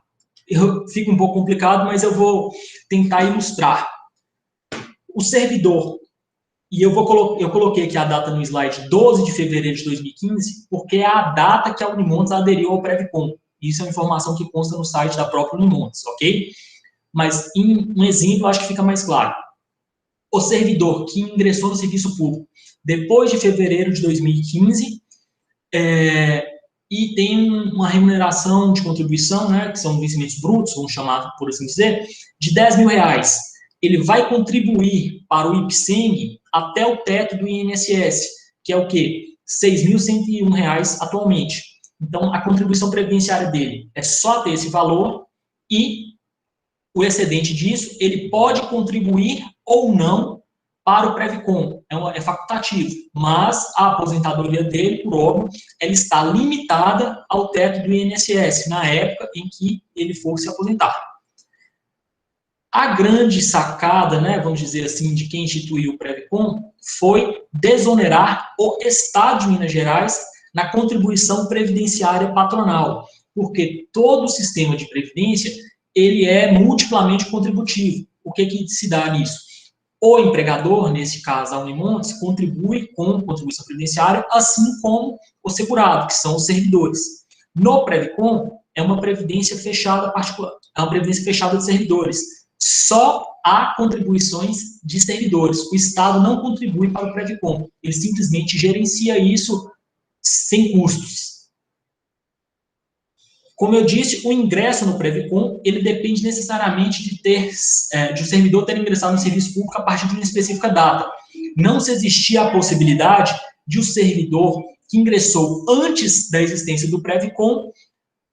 Fica um pouco complicado, mas eu vou tentar ilustrar. O servidor, e eu coloquei aqui a data no slide 12 de fevereiro de 2015, porque é a data que a Unimontes aderiu ao Previcom. Isso é uma informação que consta no site da própria Unimontes, ok? Mas, em um exemplo, acho que fica mais claro. O servidor que ingressou no serviço público depois de fevereiro de 2015 e tem uma remuneração de contribuição, né, que são vencimentos brutos, vamos chamar por assim dizer, de R$10 mil. Ele vai contribuir para o IPSENG até o teto do INSS, que é o quê? R$6.101 atualmente. Então, a contribuição previdenciária dele é só ter esse valor e o excedente disso, ele pode contribuir ou não para o Previcom. É facultativo, mas a aposentadoria dele, por óbvio, ela está limitada ao teto do INSS, na época em que ele for se aposentar. A grande sacada, né, vamos dizer assim, de quem instituiu o Previcom foi desonerar o Estado de Minas Gerais na contribuição previdenciária patronal, porque todo o sistema de previdência ele é multiplamente contributivo. O que se dá nisso? O empregador, nesse caso a Unimontes, contribui com contribuição previdenciária, assim como o segurado, que são os servidores. No Previcom, é uma previdência fechada particular, é uma previdência fechada de servidores. Só há contribuições de servidores. O Estado não contribui para o Previcom. Ele simplesmente gerencia isso sem custos. Como eu disse, o ingresso no Previcom, ele depende necessariamente de o servidor ter ingressado no serviço público a partir de uma específica data. Não se existia a possibilidade de o servidor que ingressou antes da existência do Previcom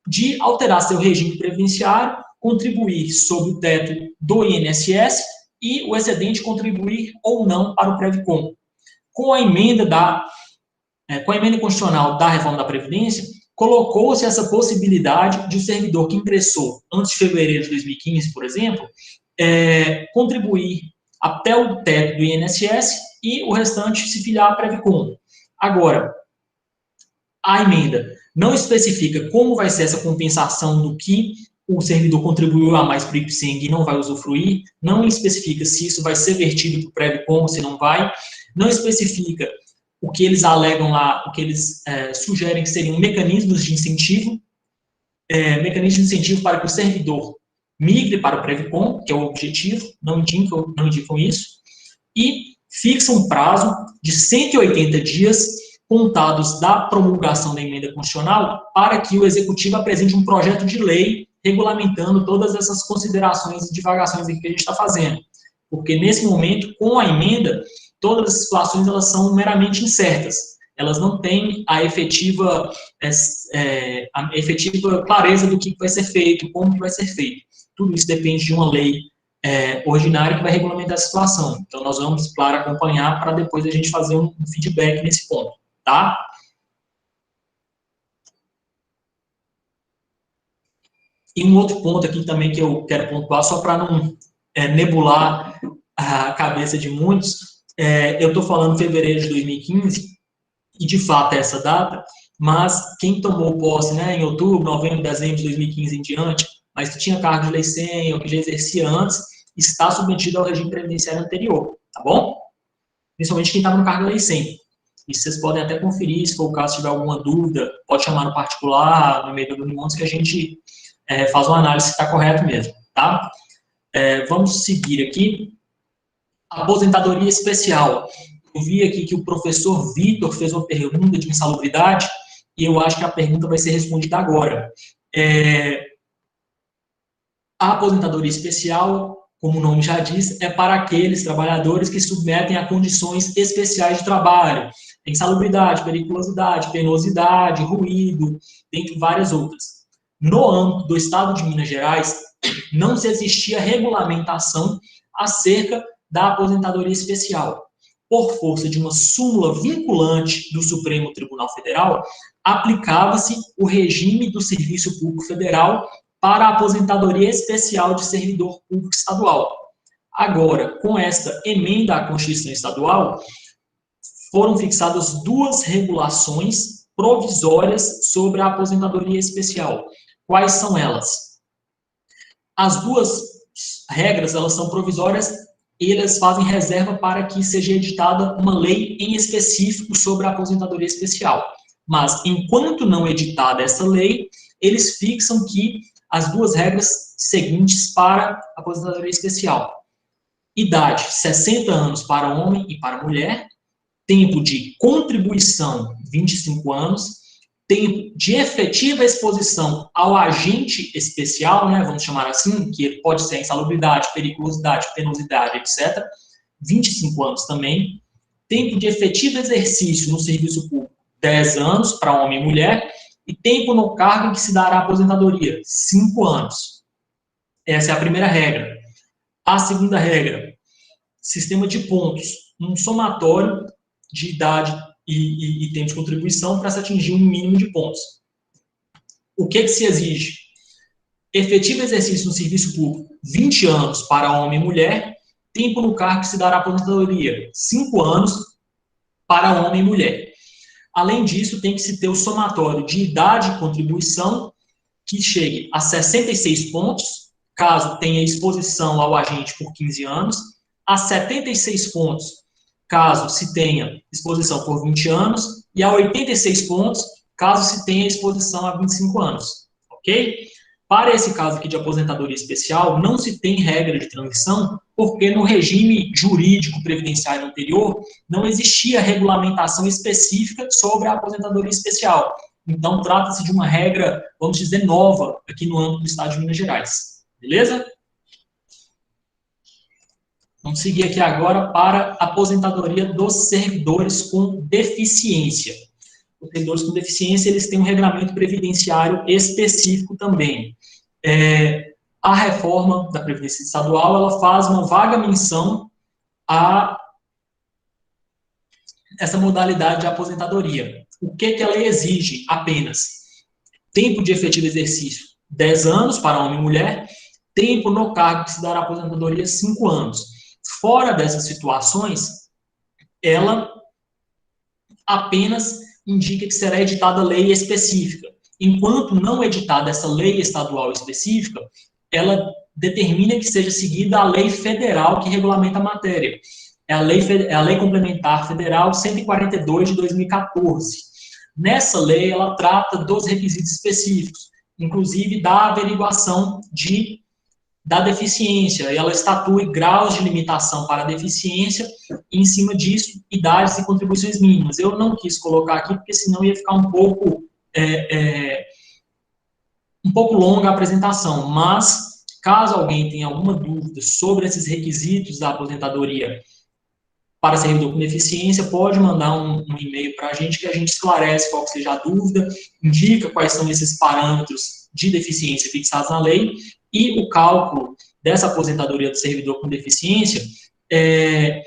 de alterar seu regime previdenciário, contribuir sob o teto do INSS e o excedente contribuir ou não para o Previcom. Com a emenda constitucional da reforma da Previdência, colocou-se essa possibilidade de o servidor que ingressou antes de fevereiro de 2015, por exemplo, contribuir até o teto do INSS e o restante se filiar à Previcom. Agora, a emenda não especifica como vai ser essa compensação do que o servidor contribuiu a mais para o IPSENG e não vai usufruir, não especifica se isso vai ser vertido para o Previcom ou se não vai, não especifica o que eles alegam lá, o que eles sugerem que seriam mecanismos de incentivo para que o servidor migre para o Previcom, que é o objetivo, não indicam isso, e fixa um prazo de 180 dias contados da promulgação da emenda constitucional para que o Executivo apresente um projeto de lei regulamentando todas essas considerações e divagações que a gente está fazendo. Porque, nesse momento, com a emenda, todas as situações elas são meramente incertas. Elas não têm a efetiva clareza do que vai ser feito, como que vai ser feito. Tudo isso depende de uma lei ordinária que vai regulamentar a situação. Então, nós vamos, claro, acompanhar para depois a gente fazer um feedback nesse ponto, tá? E um outro ponto aqui também que eu quero pontuar, só para não nebular a cabeça de muitos, eu estou falando fevereiro de 2015, e de fato é essa data, mas quem tomou posse, né, em outubro, novembro, dezembro de 2015 em diante, mas que tinha cargo de lei 100 ou que já exercia antes, está submetido ao regime previdenciário anterior, tá bom? Principalmente quem estava no cargo de lei 100. Isso vocês podem até conferir, se for o caso, tiver alguma dúvida, pode chamar no particular, no e-mail do Nunes, que a gente faz uma análise se está correto mesmo, tá? Vamos seguir aqui. Aposentadoria especial. Eu vi aqui que o professor Vitor fez uma pergunta de insalubridade, e eu acho que a pergunta vai ser respondida agora. A aposentadoria especial, como o nome já diz, é para aqueles trabalhadores que submetem a condições especiais de trabalho, insalubridade, periculosidade, penosidade, ruído, dentre várias outras. No âmbito do Estado de Minas Gerais, não se existia regulamentação acerca da aposentadoria especial. Por força de uma súmula vinculante do Supremo Tribunal Federal, aplicava-se o regime do Serviço Público Federal para a aposentadoria especial de servidor público estadual. Agora, com esta emenda à Constituição Estadual, foram fixadas duas regulações provisórias sobre a aposentadoria especial. Quais são elas? As duas regras, elas são provisórias e elas fazem reserva para que seja editada uma lei em específico sobre a aposentadoria especial. Mas, enquanto não editada essa lei, eles fixam que as duas regras seguintes para a aposentadoria especial. Idade, 60 anos para homem e para mulher. Tempo de contribuição, 25 anos. Tempo de efetiva exposição ao agente especial, né, vamos chamar assim, que pode ser insalubridade, periculosidade, penosidade, etc. 25 anos também. Tempo de efetivo exercício no serviço público, 10 anos para homem e mulher. E tempo no cargo em que se dará a aposentadoria, 5 anos. Essa é a primeira regra. A segunda regra, sistema de pontos, um somatório de idade e tempo de contribuição para se atingir um mínimo de pontos. O que se exige? Efetivo exercício no serviço público, 20 anos para homem e mulher. Tempo no cargo que se dará a aposentadoria, 5 anos para homem e mulher. Além disso, tem que se ter o somatório de idade e contribuição, que chegue a 66 pontos, caso tenha exposição ao agente por 15 anos, a 76 pontos, caso se tenha exposição por 20 anos, e a 86 pontos, caso se tenha exposição a 25 anos, ok? Para esse caso aqui de aposentadoria especial, não se tem regra de transição, porque no regime jurídico previdenciário anterior, não existia regulamentação específica sobre a aposentadoria especial. Então, trata-se de uma regra, vamos dizer, nova aqui no âmbito do Estado de Minas Gerais. Beleza? Vamos seguir aqui agora para a aposentadoria dos servidores com deficiência. Os servidores com deficiência, eles têm um regulamento previdenciário específico também. A reforma da Previdência Estadual, ela faz uma vaga menção a essa modalidade de aposentadoria. O que ela exige apenas? Tempo de efetivo exercício, 10 anos para homem e mulher. Tempo no cargo que se dará aposentadoria, 5 anos. Fora dessas situações, ela apenas indica que será editada lei específica. Enquanto não editada essa lei estadual específica, ela determina que seja seguida a lei federal que regulamenta a matéria. É a lei complementar federal 142 de 2014. Nessa lei, ela trata dos requisitos específicos, inclusive da averiguação da deficiência. Ela estatui graus de limitação para a deficiência e, em cima disso, idades e contribuições mínimas. Eu não quis colocar aqui, porque senão ia ficar um pouco longa a apresentação, mas caso alguém tenha alguma dúvida sobre esses requisitos da aposentadoria para servidor com deficiência, pode mandar um e-mail para a gente, que a gente esclarece qual que seja a dúvida, indica quais são esses parâmetros de deficiência fixados na lei, e o cálculo dessa aposentadoria do servidor com deficiência é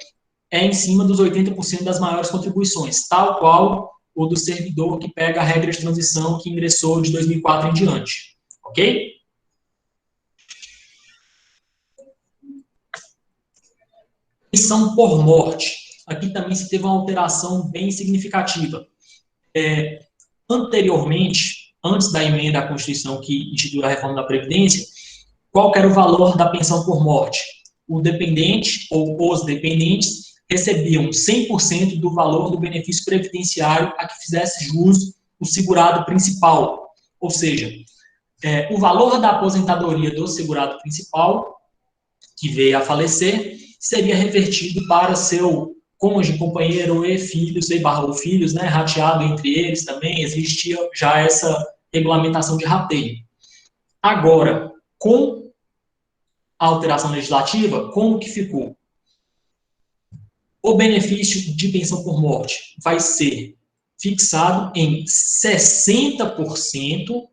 em cima dos 80% das maiores contribuições, tal qual o do servidor que pega a regra de transição que ingressou de 2004 em diante. Ok? pensão por morte. Aqui também se teve uma alteração bem significativa. Anteriormente, antes da emenda à Constituição que instituiu a reforma da Previdência, qual que era o valor da pensão por morte? O dependente ou os dependentes recebiam 100% do valor do benefício previdenciário a que fizesse jus o segurado principal. Ou seja, o valor da aposentadoria do segurado principal, que veio a falecer, seria revertido para seu cônjuge, companheiro e filhos, ou filhos, né, rateado entre eles também, existia já essa regulamentação de rateio. Agora, com a alteração legislativa, como que ficou? O benefício de pensão por morte vai ser fixado em 60%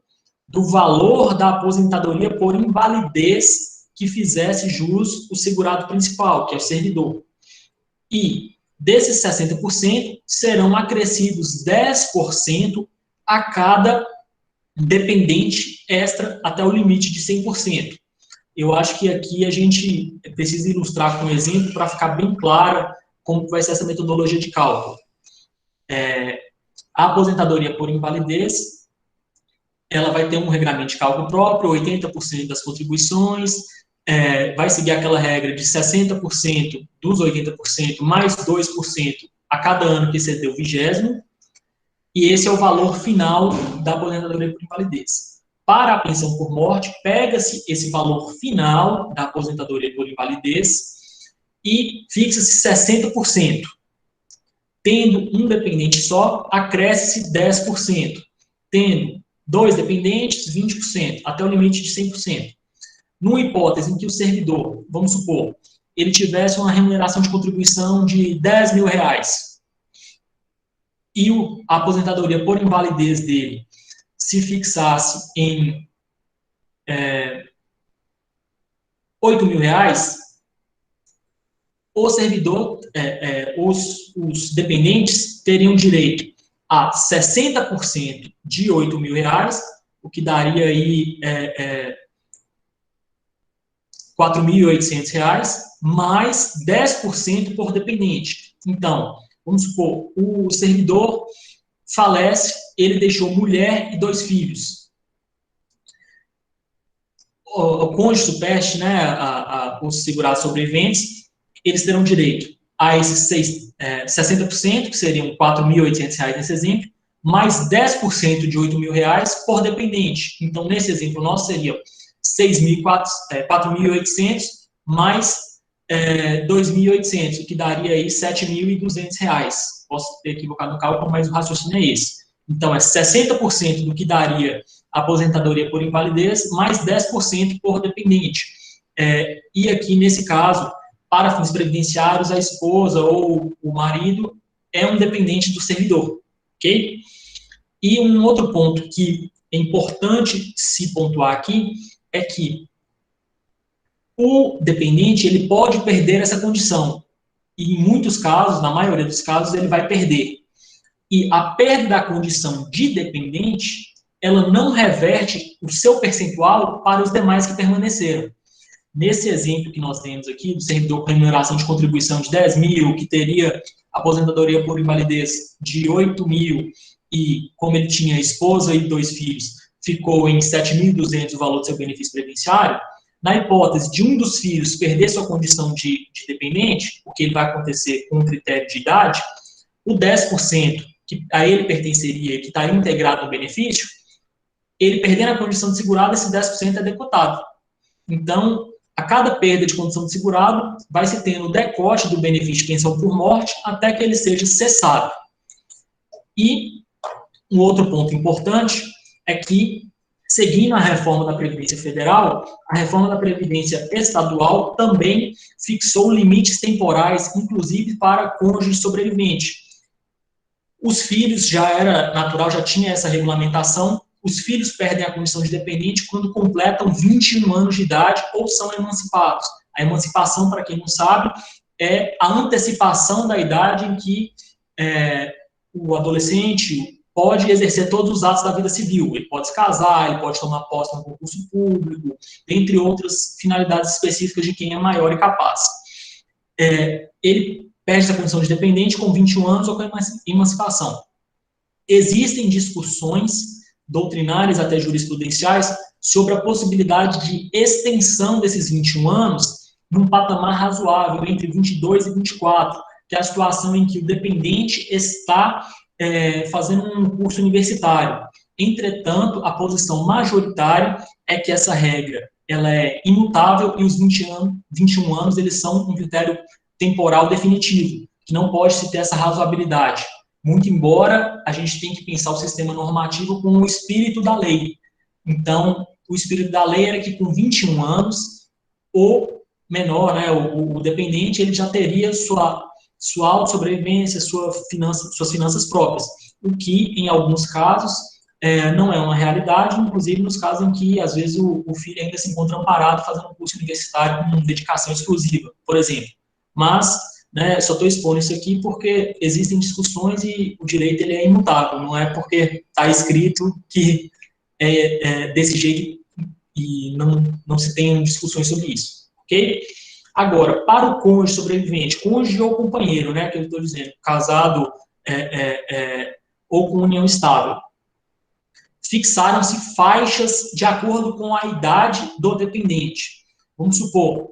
do valor da aposentadoria por invalidez que fizesse jus o segurado principal, que é o servidor. E desses 60%, serão acrescidos 10% a cada dependente extra até o limite de 100%. Eu acho que aqui a gente precisa ilustrar com um exemplo para ficar bem clara como vai ser essa metodologia de cálculo. A aposentadoria por invalidez, ela vai ter um regramento de cálculo próprio, 80% das contribuições, vai seguir aquela regra de 60% dos 80% mais 2% a cada ano que exceder o 20º, e esse é o valor final da aposentadoria por invalidez. Para a pensão por morte, pega-se esse valor final da aposentadoria por invalidez e fixa-se 60%. Tendo um dependente só, acresce-se 10%. Tendo 2 dependentes, 20%, até o limite de 100%. Numa hipótese em que o servidor, vamos supor, ele tivesse uma remuneração de contribuição de R$10.000 e a aposentadoria por invalidez dele se fixasse em R$8.000, o servidor, os dependentes teriam direito a 60% de R$8.000, o que daria aí R$4.800, mais 10% por dependente. Então, vamos supor, o servidor falece, ele deixou mulher e 2 filhos. O cônjuge supérstite, né, os segurados sobreviventes, eles terão direito a esses 60%, que seriam R$4.800 nesse exemplo, mais 10% de R$8.000 por dependente. Então, nesse exemplo nosso, seria 4.800 mais 2.800, o que daria aí R$7.200. Posso ter equivocado no cálculo, mas o raciocínio é esse. Então, é 60% do que daria a aposentadoria por invalidez, mais 10% por dependente. E aqui, nesse caso, para fins previdenciários, a esposa ou o marido é um dependente do servidor, ok? E um outro ponto que é importante se pontuar aqui é que o dependente, ele pode perder essa condição. E em muitos casos, na maioria dos casos, ele vai perder. E a perda da condição de dependente, ela não reverte o seu percentual para os demais que permaneceram. Nesse exemplo que nós temos aqui, do servidor com remuneração de contribuição de 10.000, que teria aposentadoria por invalidez de 8.000, e como ele tinha esposa e 2 filhos, ficou em 7.200 o valor do seu benefício previdenciário, na hipótese de um dos filhos perder sua condição de dependente, o que ele vai acontecer com um critério de idade, o 10% que a ele pertenceria, que estaria integrado no benefício, ele perdendo a condição de segurado, esse 10% é decotado. Então, a cada perda de condição de segurado, vai se tendo o decote do benefício de pensão por morte até que ele seja cessado. E um outro ponto importante é que, seguindo a reforma da Previdência Federal, a reforma da Previdência Estadual também fixou limites temporais, inclusive para cônjuge sobrevivente. Os filhos já era natural, já tinha essa regulamentação. Os filhos perdem a condição de dependente quando completam 21 anos de idade ou são emancipados. A emancipação, para quem não sabe, é a antecipação da idade em que o adolescente pode exercer todos os atos da vida civil. Ele pode se casar, ele pode tomar posse no concurso público, entre outras finalidades específicas de quem é maior e capaz. ele perde essa condição de dependente com 21 anos ou com a emancipação. Existem discussões doutrinárias, até jurisprudenciais, sobre a possibilidade de extensão desses 21 anos num patamar razoável, entre 22 e 24, que é a situação em que o dependente está fazendo um curso universitário. Entretanto, a posição majoritária é que essa regra ela é imutável e os 21 anos eles são um critério temporal definitivo, que não pode se ter essa razoabilidade. Muito embora a gente tenha que pensar o sistema normativo com o espírito da lei. Então, o espírito da lei era que com 21 anos, o menor, né, o dependente, ele já teria sua autossobrevivência, suas finanças próprias, o que, em alguns casos, não é uma realidade, inclusive nos casos em que, às vezes, o filho ainda se encontra amparado fazendo um curso universitário com dedicação exclusiva, por exemplo. Mas, né, só estou expondo isso aqui porque existem discussões e o direito ele é imutável, não é porque está escrito que é desse jeito e não se tem discussões sobre isso, ok? Agora, para o cônjuge sobrevivente, cônjuge ou companheiro, né, que eu estou dizendo, casado ou com união estável, fixaram-se faixas de acordo com a idade do dependente. Vamos supor,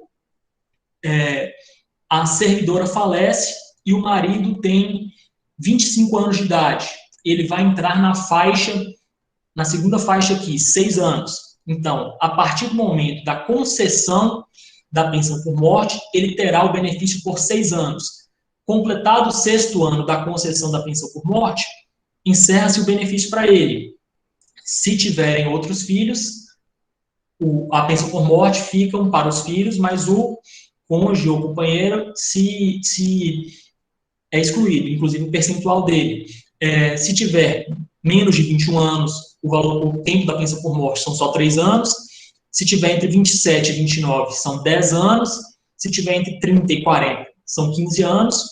a servidora falece e o marido tem 25 anos de idade. Ele vai entrar na segunda faixa aqui, 6 anos. Então, a partir do momento da concessão da pensão por morte, ele terá o benefício por 6 anos. Completado o 6º ano da concessão da pensão por morte, encerra-se o benefício para ele. Se tiverem outros filhos, a pensão por morte fica para os filhos, mas o cônjuge ou companheiro se é excluído, inclusive o percentual dele. Se tiver menos de 21 anos, o tempo da pensão por morte são só 3 anos. Se tiver entre 27 e 29, são 10 anos. Se tiver entre 30 e 40, são 15 anos.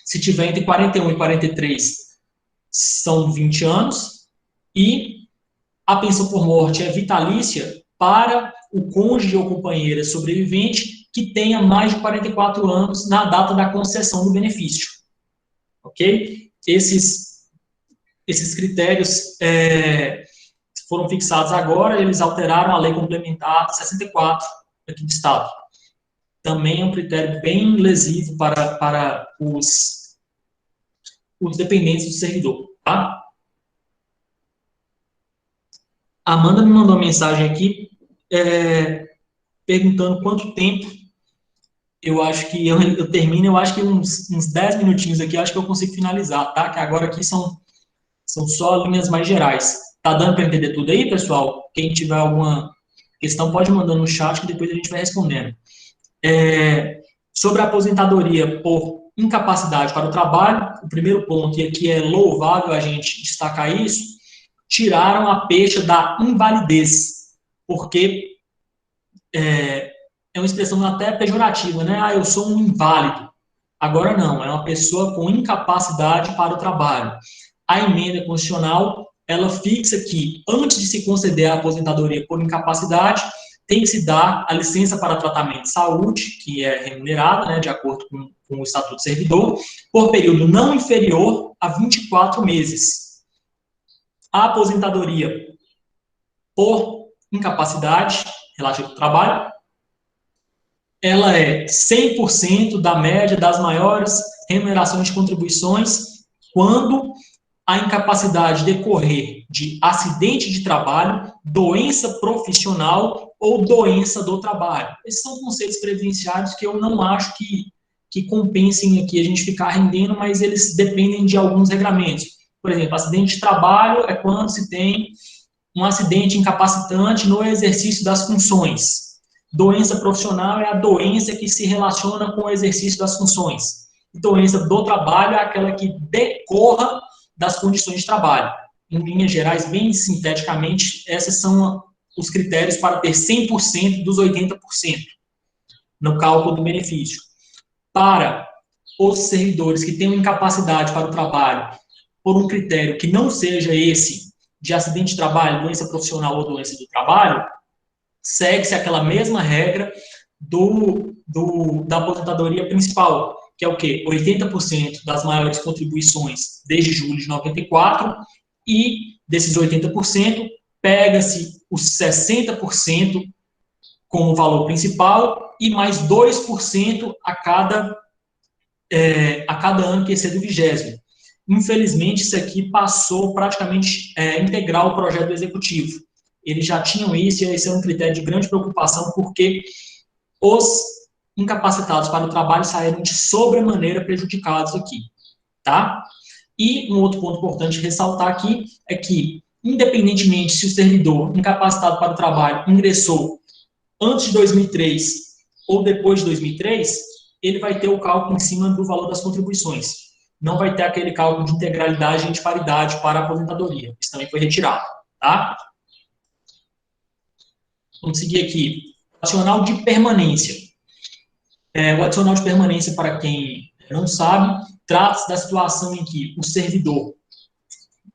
Se tiver entre 41 e 43, são 20 anos. E a pensão por morte é vitalícia para o cônjuge ou companheira sobrevivente que tenha mais de 44 anos na data da concessão do benefício. Ok? Esses critérios foram fixados agora, eles alteraram a lei complementar 64 aqui do Estado. Também é um critério bem lesivo para os dependentes do servidor. Tá? A Amanda me mandou uma mensagem aqui perguntando quanto tempo eu acho que eu termino, eu acho que uns 10 minutinhos aqui, eu acho que eu consigo finalizar, tá? Que agora aqui são só linhas mais gerais. Tá dando para entender tudo aí, pessoal? Quem tiver alguma questão, pode mandar no chat, que depois a gente vai respondendo. Sobre a aposentadoria por incapacidade para o trabalho, o primeiro ponto, e aqui é louvável a gente destacar isso, tiraram a pecha da invalidez, porque é uma expressão até pejorativa, né? Eu sou um inválido. Agora não, é uma pessoa com incapacidade para o trabalho. A emenda constitucional, ela fixa que, antes de se conceder a aposentadoria por incapacidade, tem que se dar a licença para tratamento de saúde, que é remunerada, né, de acordo com o Estatuto do Servidor, por período não inferior a 24 meses. A aposentadoria por incapacidade relativa ao trabalho, ela é 100% da média das maiores remunerações de contribuições quando a incapacidade decorrer de acidente de trabalho, doença profissional ou doença do trabalho. Esses são conceitos previdenciários que eu não acho que compensem aqui a gente ficar rendendo, mas eles dependem de alguns regramentos. Por exemplo, acidente de trabalho é quando se tem um acidente incapacitante no exercício das funções. Doença profissional é a doença que se relaciona com o exercício das funções. E doença do trabalho é aquela que decorra das condições de trabalho. Em linhas gerais, bem sinteticamente, esses são os critérios para ter 100% dos 80% no cálculo do benefício. Para os servidores que tenham incapacidade para o trabalho, por um critério que não seja esse de acidente de trabalho, doença profissional ou doença do trabalho, segue-se aquela mesma regra da aposentadoria principal, que é o quê? 80% das maiores contribuições desde julho de 94, e desses 80%, pega-se os 60% como valor principal e mais 2% a cada ano que excede o 20º. Infelizmente, isso aqui passou praticamente integral o projeto do executivo. Eles já tinham isso, e esse é um critério de grande preocupação, porque os incapacitados para o trabalho saíram de sobremaneira prejudicados aqui, tá? E um outro ponto importante ressaltar aqui é que, independentemente se o servidor incapacitado para o trabalho ingressou antes de 2003 ou depois de 2003, ele vai ter o cálculo em cima do valor das contribuições. Não vai ter aquele cálculo de integralidade e de paridade para a aposentadoria. Isso também foi retirado, tá? Vamos seguir aqui. Adicional de permanência. O adicional de permanência, para quem não sabe, trata-se da situação em que o servidor,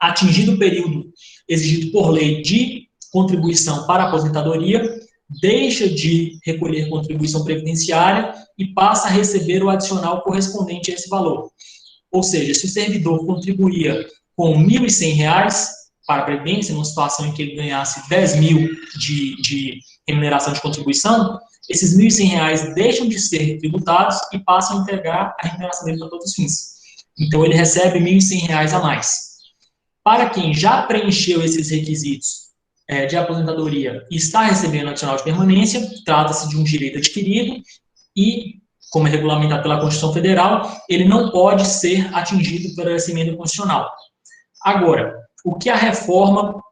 atingido o período exigido por lei de contribuição para a aposentadoria, deixa de recolher contribuição previdenciária e passa a receber o adicional correspondente a esse valor. Ou seja, se o servidor contribuía com R$ 1.100 para a Previdência, numa situação em que ele ganhasse R$10.000 de remuneração de contribuição, esses R$ 1.100 deixam de ser tributados e passam a integrar a remuneração dele para todos os fins. Então, ele recebe R$ 1.100 a mais. Para quem já preencheu esses requisitos de aposentadoria e está recebendo adicional de permanência, trata-se de um direito adquirido e, como é regulamentado pela Constituição Federal, ele não pode ser atingido pela essa emenda constitucional. Agora, o que a reforma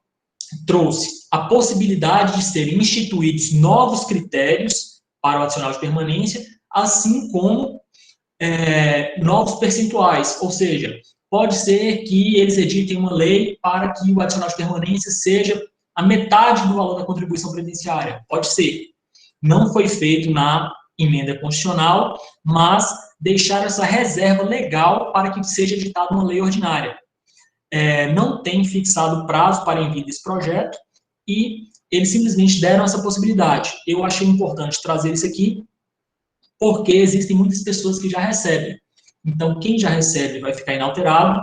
trouxe? A possibilidade de serem instituídos novos critérios para o adicional de permanência, assim como novos percentuais, ou seja, pode ser que eles editem uma lei para que o adicional de permanência seja a metade do valor da contribuição previdenciária. Pode ser. Não foi feito na emenda constitucional, mas deixar essa reserva legal para que seja editada uma lei ordinária. Não tem fixado prazo para envio desse projeto e eles simplesmente deram essa possibilidade. Eu achei importante trazer isso aqui, porque existem muitas pessoas que já recebem. Então, quem já recebe vai ficar inalterado,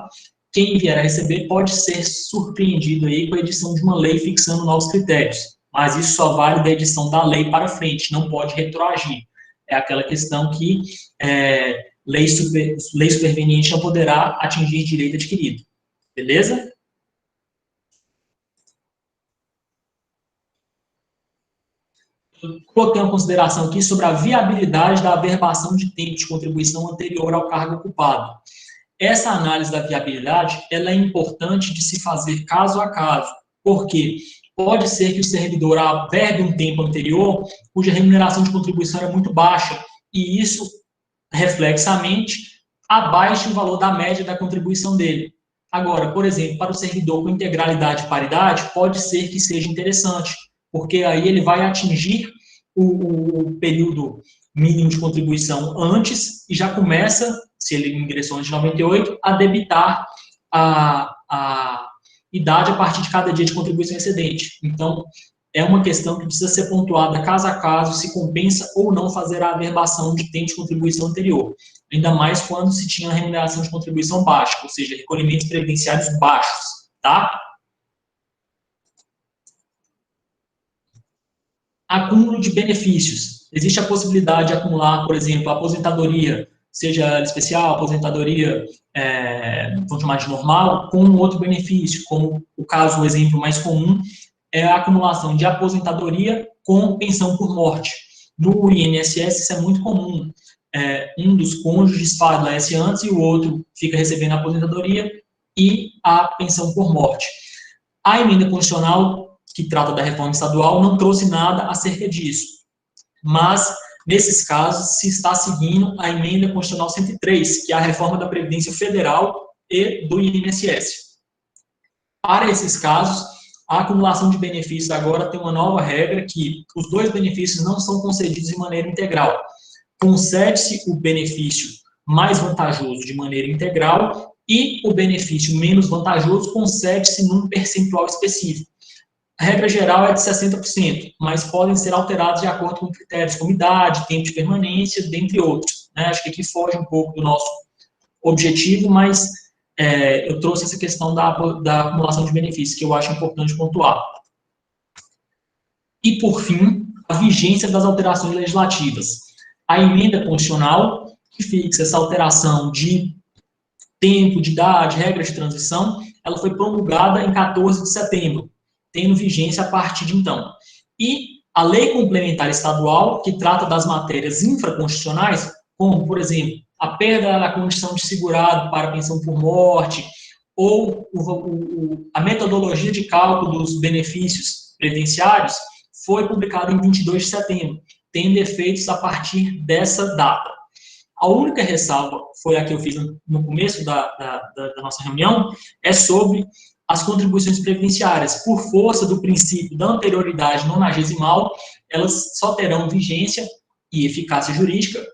quem vier a receber pode ser surpreendido aí com a edição de uma lei fixando novos critérios, mas isso só vale da edição da lei para frente, não pode retroagir. É aquela questão que lei superveniente não poderá atingir direito adquirido. Beleza? Eu coloquei uma consideração aqui sobre a viabilidade da averbação de tempo de contribuição anterior ao cargo ocupado. Essa análise da viabilidade, ela é importante de se fazer caso a caso, porque pode ser que o servidor averbe um tempo anterior, cuja remuneração de contribuição era muito baixa, e isso, reflexamente, abaixa o valor da média da contribuição dele. Agora, por exemplo, para o servidor com integralidade e paridade, pode ser que seja interessante, porque aí ele vai atingir o período mínimo de contribuição antes e já começa, se ele ingressou antes de 98, a debitar a idade a partir de cada dia de contribuição excedente. Então, é uma questão que precisa ser pontuada caso a caso, se compensa ou não fazer a averbação de tempo de contribuição anterior. Ainda mais quando se tinha remuneração de contribuição baixa, ou seja, recolhimentos previdenciários baixos, tá? Acúmulo de benefícios. Existe a possibilidade de acumular, por exemplo, a aposentadoria, seja especial, aposentadoria, vamos chamar de normal, com um outro benefício, como o exemplo mais comum é a acumulação de aposentadoria com pensão por morte. No INSS isso é muito comum. Um dos cônjuges falece antes e o outro fica recebendo a aposentadoria e a pensão por morte. A emenda constitucional que trata da reforma estadual não trouxe nada acerca disso, mas nesses casos se está seguindo a emenda constitucional 103, que é a reforma da Previdência Federal e do INSS. Para esses casos, a acumulação de benefícios agora tem uma nova regra que os dois benefícios não são concedidos de maneira integral. Concede-se o benefício mais vantajoso de maneira integral e o benefício menos vantajoso concede-se num percentual específico. A regra geral é de 60%, mas podem ser alterados de acordo com critérios como idade, tempo de permanência, dentre outros, né? Acho que aqui foge um pouco do nosso objetivo, mas eu trouxe essa questão da acumulação de benefícios, que eu acho importante pontuar. E, por fim, a vigência das alterações legislativas. A emenda constitucional, que fixa essa alteração de tempo, de idade, regra de transição, ela foi promulgada em 14 de setembro, tendo vigência a partir de então. E a lei complementar estadual, que trata das matérias infraconstitucionais, como, por exemplo, a perda da condição de segurado para pensão por morte, ou a metodologia de cálculo dos benefícios previdenciários, foi publicada em 22 de setembro, tendo efeitos a partir dessa data. A única ressalva foi a que eu fiz no começo da nossa reunião, é sobre as contribuições previdenciárias. Por força do princípio da anterioridade nonagesimal, elas só terão vigência e eficácia jurídica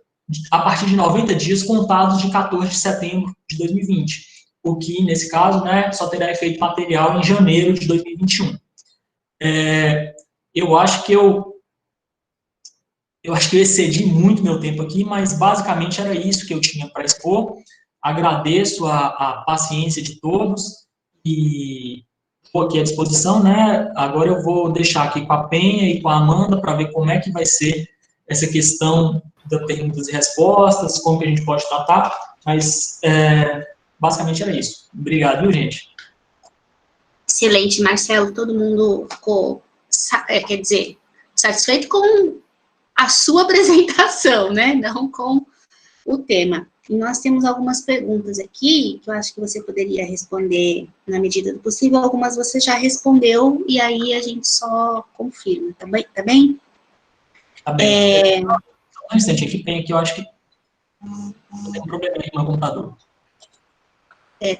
a partir de 90 dias contados de 14 de setembro de 2020, o que, nesse caso, né, só terá efeito material em janeiro de 2021. Eu acho que eu excedi muito meu tempo aqui, mas basicamente era isso que eu tinha para expor. Agradeço a paciência de todos e estou aqui à disposição, né? Agora eu vou deixar aqui com a Penha e com a Amanda para ver como é que vai ser essa questão das perguntas e respostas, como que a gente pode tratar, mas basicamente era isso. Obrigado, viu, gente?
Excelente, Marcelo. Todo mundo ficou, quer dizer, satisfeito com a sua apresentação, né? Não com o tema. E nós temos algumas perguntas aqui, que eu acho que você poderia responder na medida do possível. Algumas você já respondeu, e aí a gente só confirma, tá bem? Tá bem?
Tá bem. Um instante aqui, Penha, que eu acho que tem um problema aqui no meu computador.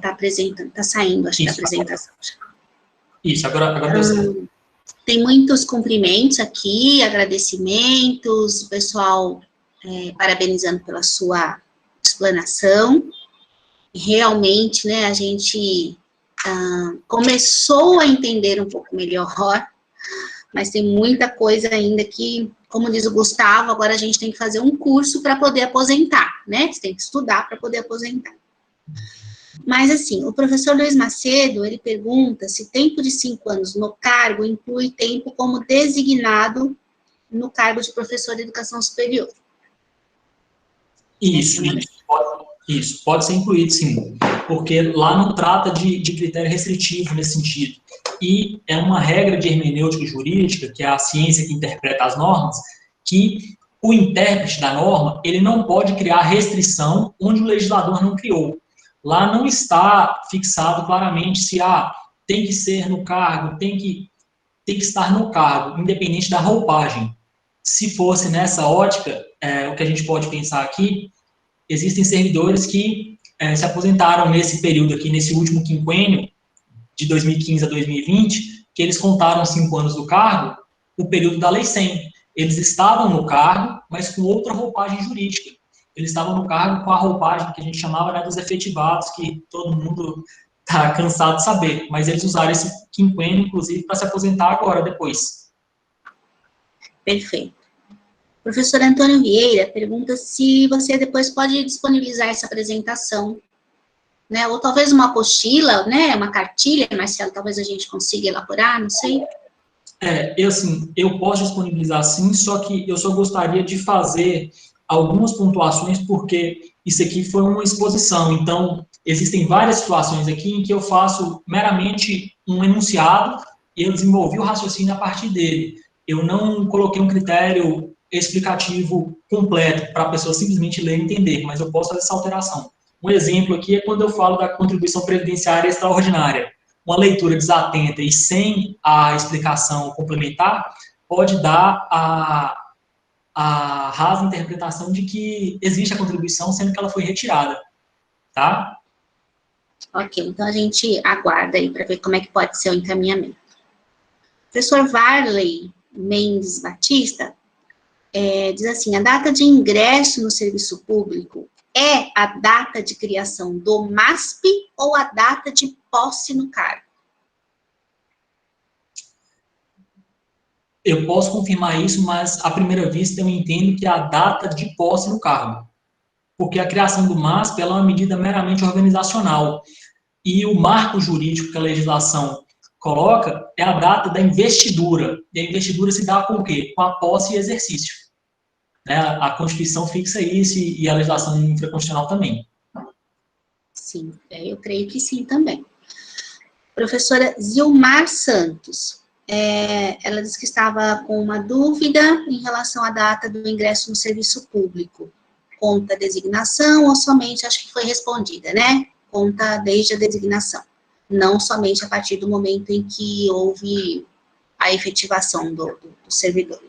Tá apresentando, tá saindo, acho que da apresentação.
Isso, agora deu certo.
Tem muitos cumprimentos aqui, agradecimentos, o pessoal parabenizando pela sua explanação. Realmente, né, a gente começou a entender um pouco melhor, mas tem muita coisa ainda que, como diz o Gustavo, agora a gente tem que fazer um curso para poder aposentar, né? Você tem que estudar para poder aposentar. Mas, assim, o professor Luiz Macedo, ele pergunta se tempo de 5 anos no cargo inclui tempo como designado no cargo de professor de educação superior.
Isso pode ser incluído, sim, porque lá não trata de critério restritivo nesse sentido. E é uma regra de hermenêutica jurídica, que é a ciência que interpreta as normas, que o intérprete da norma, ele não pode criar restrição onde o legislador não criou. Lá não está fixado claramente se tem que ser no cargo, tem que estar no cargo, independente da roupagem. Se fosse nessa ótica, o que a gente pode pensar aqui, existem servidores que se aposentaram nesse período aqui, nesse último quinquênio, de 2015 a 2020, que eles contaram 5 anos do cargo, o período da Lei 100. Eles estavam no cargo, mas com outra roupagem jurídica. Eles estavam no cargo com a roupagem que a gente chamava, né, dos efetivados, que todo mundo está cansado de saber. Mas eles usaram esse quinquênio, inclusive, para se aposentar agora, depois.
Perfeito. Professor Antônio Vieira pergunta se você depois pode disponibilizar essa apresentação, né? Ou talvez uma apostila, né? Uma cartilha, Marcelo, talvez a gente consiga elaborar, não sei.
Eu posso disponibilizar sim, só que eu só gostaria de fazer algumas pontuações, porque isso aqui foi uma exposição, então existem várias situações aqui em que eu faço meramente um enunciado e eu desenvolvi o raciocínio a partir dele. Eu não coloquei um critério explicativo completo para a pessoa simplesmente ler e entender, mas eu posso fazer essa alteração. Um exemplo aqui é quando eu falo da contribuição previdenciária extraordinária. Uma leitura desatenta e sem a explicação complementar pode dar a rasa interpretação de que existe a contribuição, sendo que ela foi retirada, tá?
Ok, então a gente aguarda aí para ver como é que pode ser o encaminhamento. Professor Varley Mendes Batista diz assim, a data de ingresso no serviço público é a data de criação do MASP ou a data de posse no cargo?
Eu posso confirmar isso, mas à primeira vista eu entendo que é a data de posse no cargo. porque a criação do MASP ela é uma medida meramente organizacional. E o marco jurídico que a legislação coloca é a data da investidura. E a investidura se dá com o quê? Com a posse e exercício. Né? A Constituição fixa isso e a legislação infraconstitucional também.
Sim, eu creio que sim também. Professora Zilmar Santos, ela disse que estava com uma dúvida em relação à data do ingresso no serviço público. Conta a designação ou somente, acho que foi respondida, né? Conta desde a designação, não somente a partir do momento em que houve a efetivação do servidor.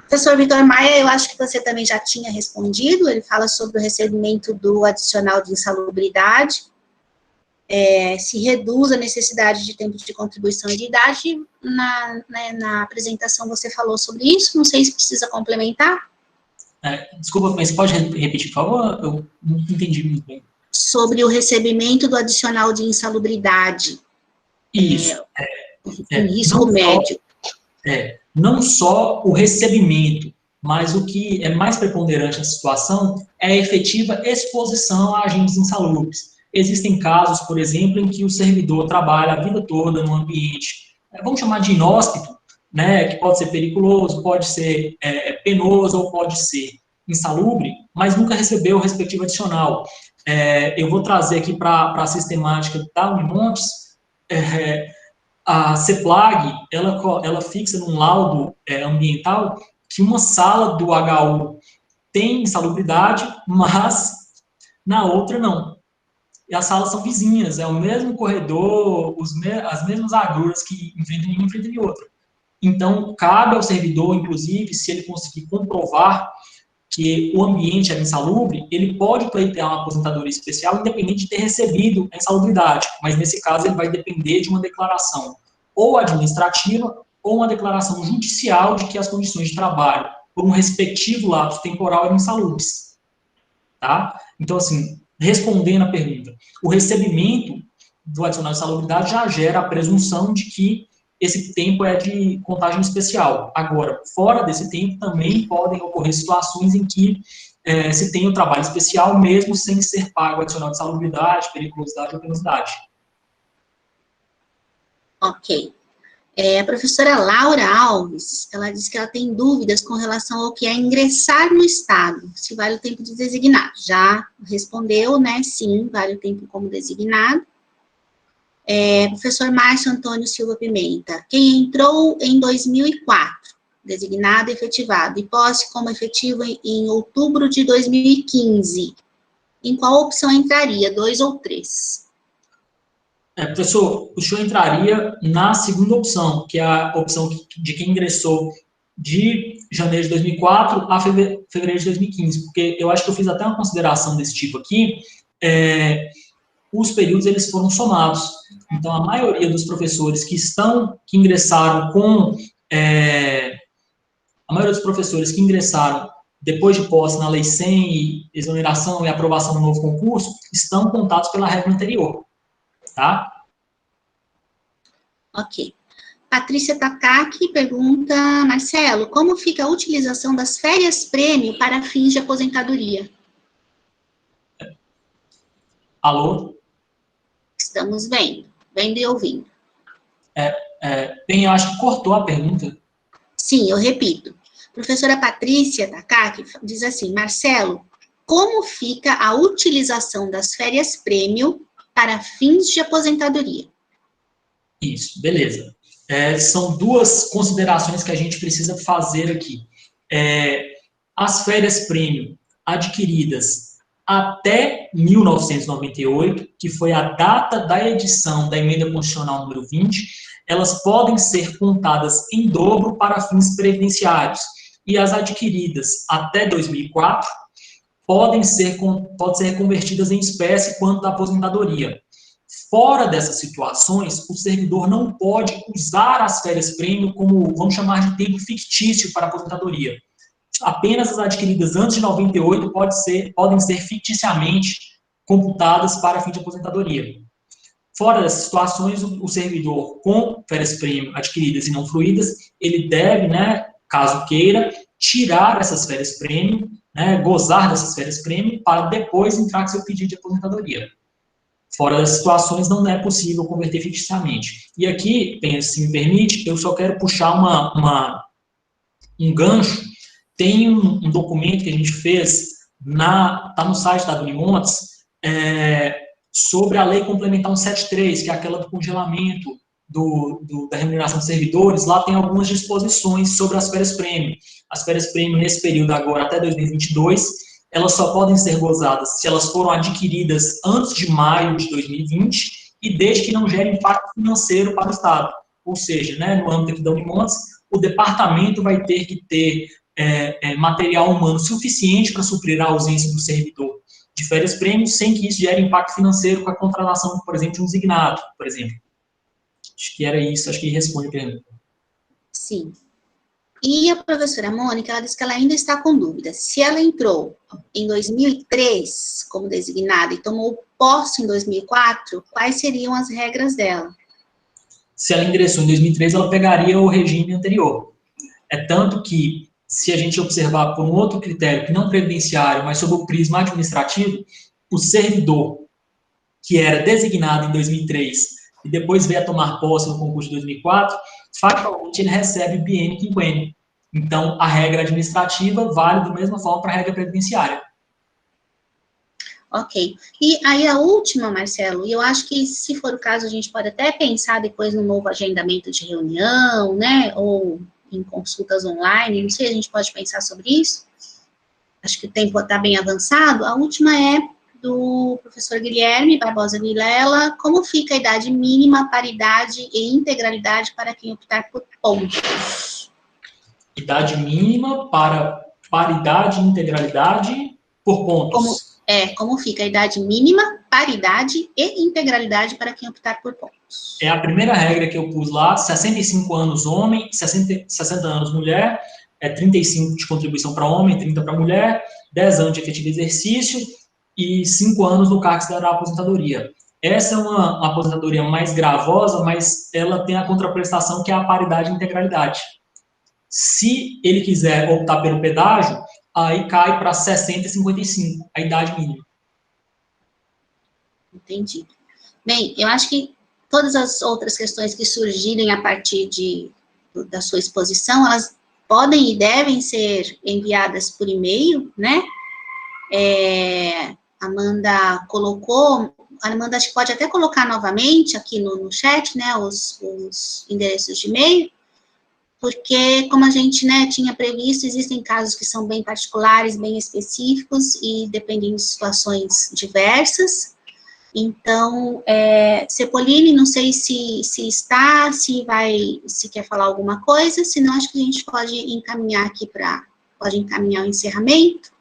Professor Vitor Maia, eu acho que você também já tinha respondido, ele fala sobre o recebimento do adicional de insalubridade, se reduz a necessidade de tempo de contribuição e de idade, na apresentação você falou sobre isso, não sei se precisa complementar.
Desculpa, mas pode repetir, por favor? Eu não entendi muito bem.
Sobre o recebimento do adicional de insalubridade.
Isso.
Um risco médio.
Não só o recebimento, mas o que é mais preponderante na situação é a efetiva exposição a agentes insalubres. Existem casos, por exemplo, em que o servidor trabalha a vida toda num ambiente, vamos chamar de inóspito, né, que pode ser periculoso, pode ser penoso ou pode ser insalubre, mas nunca recebeu o respectivo adicional. Eu vou trazer aqui para a sistemática da Unimontes, a CEPLAG, ela fixa num laudo ambiental que uma sala do HU tem insalubridade, mas na outra não. E as salas são vizinhas, é o mesmo corredor, as mesmas agruras que enfrentam uma enfrentam em outra. Então, cabe ao servidor, inclusive, se ele conseguir comprovar que o ambiente é insalubre, ele pode pleitear uma aposentadoria especial, independente de ter recebido a insalubridade, mas nesse caso ele vai depender de uma declaração ou administrativa ou uma declaração judicial de que as condições de trabalho, por um respectivo lapso temporal, eram insalubres. Tá? Então, assim, respondendo à pergunta, o recebimento do adicional de insalubridade já gera a presunção de que esse tempo é de contagem especial. Agora, fora desse tempo, também podem ocorrer situações em que se tem o trabalho especial, mesmo sem ser pago o adicional de salubridade, periculosidade ou penosidade.
Ok. A professora Laura Alves, ela diz que ela tem dúvidas com relação ao que é ingressar no Estado, se vale o tempo de designado. Já respondeu, né? Sim, vale o tempo como designado. Professor Márcio Antônio Silva Pimenta, quem entrou em 2004, designado e efetivado, e posse como efetivo em outubro de 2015, em qual opção entraria, 2 ou 3?
Professor, o senhor entraria na segunda opção, que é a opção de quem ingressou de janeiro de 2004 a fevereiro de 2015, porque eu acho que eu fiz até uma consideração desse tipo aqui, os períodos eles foram somados. Então, a maioria dos professores que ingressaram a maioria dos professores que ingressaram depois de posse na Lei 100, e exoneração e aprovação do novo concurso, estão contados pela regra anterior. Tá?
Ok. Patrícia Takaki pergunta, Marcelo, como fica a utilização das férias-prêmio para fins de aposentadoria?
Alô?
Estamos vendo e ouvindo.
Bem, eu acho que cortou a pergunta.
Sim, eu repito. Professora Patrícia Takaki diz assim, Marcelo, como fica a utilização das férias-prêmio para fins de aposentadoria?
Isso, beleza. São duas considerações que a gente precisa fazer aqui. As férias-prêmio adquiridas até 1998, que foi a data da edição da Emenda Constitucional número 20, elas podem ser contadas em dobro para fins previdenciários. E as adquiridas até 2004 podem ser convertidas em espécie quanto à aposentadoria. Fora dessas situações, o servidor não pode usar as férias-prêmio como, vamos chamar de tempo fictício para a aposentadoria. Apenas as adquiridas antes de 98 podem ser ficticiamente computadas para fim de aposentadoria. Fora dessas situações, o servidor com férias-prêmio adquiridas e não fruídas, ele deve, né, caso queira, tirar essas férias-prêmio né, gozar dessas férias-prêmio para depois entrar com seu pedido de aposentadoria. Fora das situações, não é possível converter ficticiamente. E aqui, se me permite, eu só quero puxar um gancho. Tem um documento que a gente fez, tá no site da Unimontes, sobre a Lei Complementar 173, que é aquela do congelamento da remuneração dos servidores. Lá tem algumas disposições sobre as férias-prêmio. As férias-prêmio, nesse período agora, até 2022, elas só podem ser gozadas se elas foram adquiridas antes de maio de 2020 e desde que não gerem impacto financeiro para o Estado. Ou seja, né, no âmbito aqui da Unimontes, o departamento vai ter que ter material humano suficiente para suprir a ausência do servidor de férias-prêmio, sem que isso gere impacto financeiro com a contratação, por exemplo, de um designado, por exemplo. Acho que era isso, acho que responde a pergunta.
Sim. E a professora Mônica, ela disse que ela ainda está com dúvida. Se ela entrou em 2003 como designada e tomou posse em 2004, quais seriam as regras dela?
Se ela ingressou em 2003, ela pegaria o regime anterior. É tanto que, se a gente observar por um outro critério, que não previdenciário, mas sob o prisma administrativo, o servidor que era designado em 2003 e depois veio a tomar posse no concurso de 2004, fatalmente ele recebe biênio e quinquênio. Então, a regra administrativa vale da mesma forma para a regra previdenciária.
Ok. E aí a última, Marcelo, e eu acho que, se for o caso, a gente pode até pensar depois no novo agendamento de reunião, né, ou em consultas online, não sei, a gente pode pensar sobre isso. Acho que o tempo está bem avançado. A última é do professor Guilherme Barbosa Vilela. Como fica a idade mínima, paridade e integralidade para quem optar por pontos?
Idade mínima para paridade e integralidade por pontos.
Como fica a idade mínima, paridade e integralidade para quem optar por pontos?
É a primeira regra que eu pus lá: 65 anos homem, 60 anos mulher, 35 de contribuição para homem, 30 para mulher, 10 anos de efetivo exercício e 5 anos no cargo que se dará a aposentadoria. Essa é uma aposentadoria mais gravosa, mas ela tem a contraprestação, que é a paridade e integralidade. Se ele quiser optar pelo pedágio, aí cai para 60 e 55, a idade mínima.
Entendi. Bem, eu acho que todas as outras questões que surgirem a partir da sua exposição, elas podem e devem ser enviadas por e-mail, né? Amanda colocou, a Amanda acho que pode até colocar novamente aqui no chat, né, os endereços de e-mail, porque, como a gente, né, tinha previsto, existem casos que são bem particulares, bem específicos, e dependem de situações diversas. Então, Cepolini, não sei se está, se quer falar alguma coisa, senão acho que a gente pode encaminhar aqui pode encaminhar o encerramento.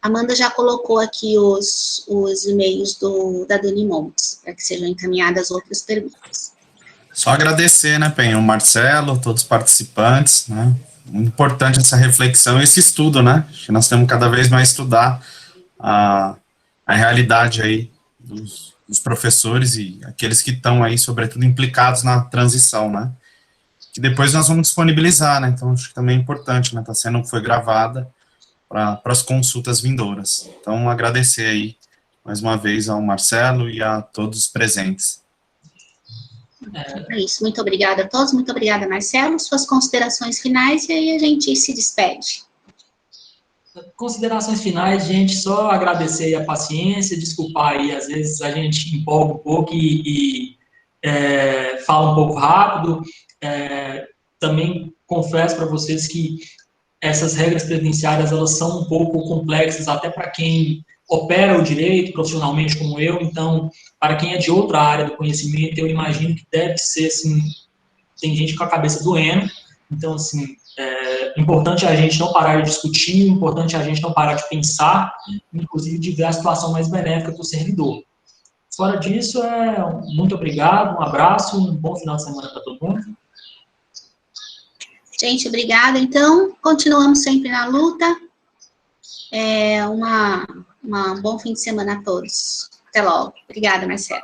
Amanda já colocou aqui os e-mails da Dani Montes, para que sejam encaminhadas outras perguntas.
Só agradecer, né, Penha, o Marcelo, todos os participantes, né, muito importante essa reflexão, esse estudo, né, acho que nós temos cada vez mais estudar a realidade aí dos professores e aqueles que estão aí, sobretudo, implicados na transição, né, que depois nós vamos disponibilizar, né, então acho que também é importante, né, foi gravada para as consultas vindouras. Então, agradecer aí, mais uma vez, ao Marcelo e a todos os presentes.
É isso, muito obrigada a todos, muito obrigada, Marcelo. Suas considerações finais, e aí a gente se despede.
Considerações finais, gente, só agradecer a paciência, desculpar aí, às vezes a gente empolga um pouco e fala um pouco rápido. Também confesso para vocês que essas regras previdenciárias, elas são um pouco complexas, até para quem opera o direito profissionalmente como eu. Então, para quem é de outra área do conhecimento, eu imagino que deve ser, assim, tem gente com a cabeça doendo. Então, assim, importante a gente não parar de discutir, importante a gente não parar de pensar, inclusive de ver a situação mais benéfica para o servidor. Fora disso, muito obrigado, um abraço, um bom final de semana para todo mundo.
Gente, obrigada. Então, continuamos sempre na luta. Um bom fim de semana a todos. Até logo. Obrigada, Marcelo.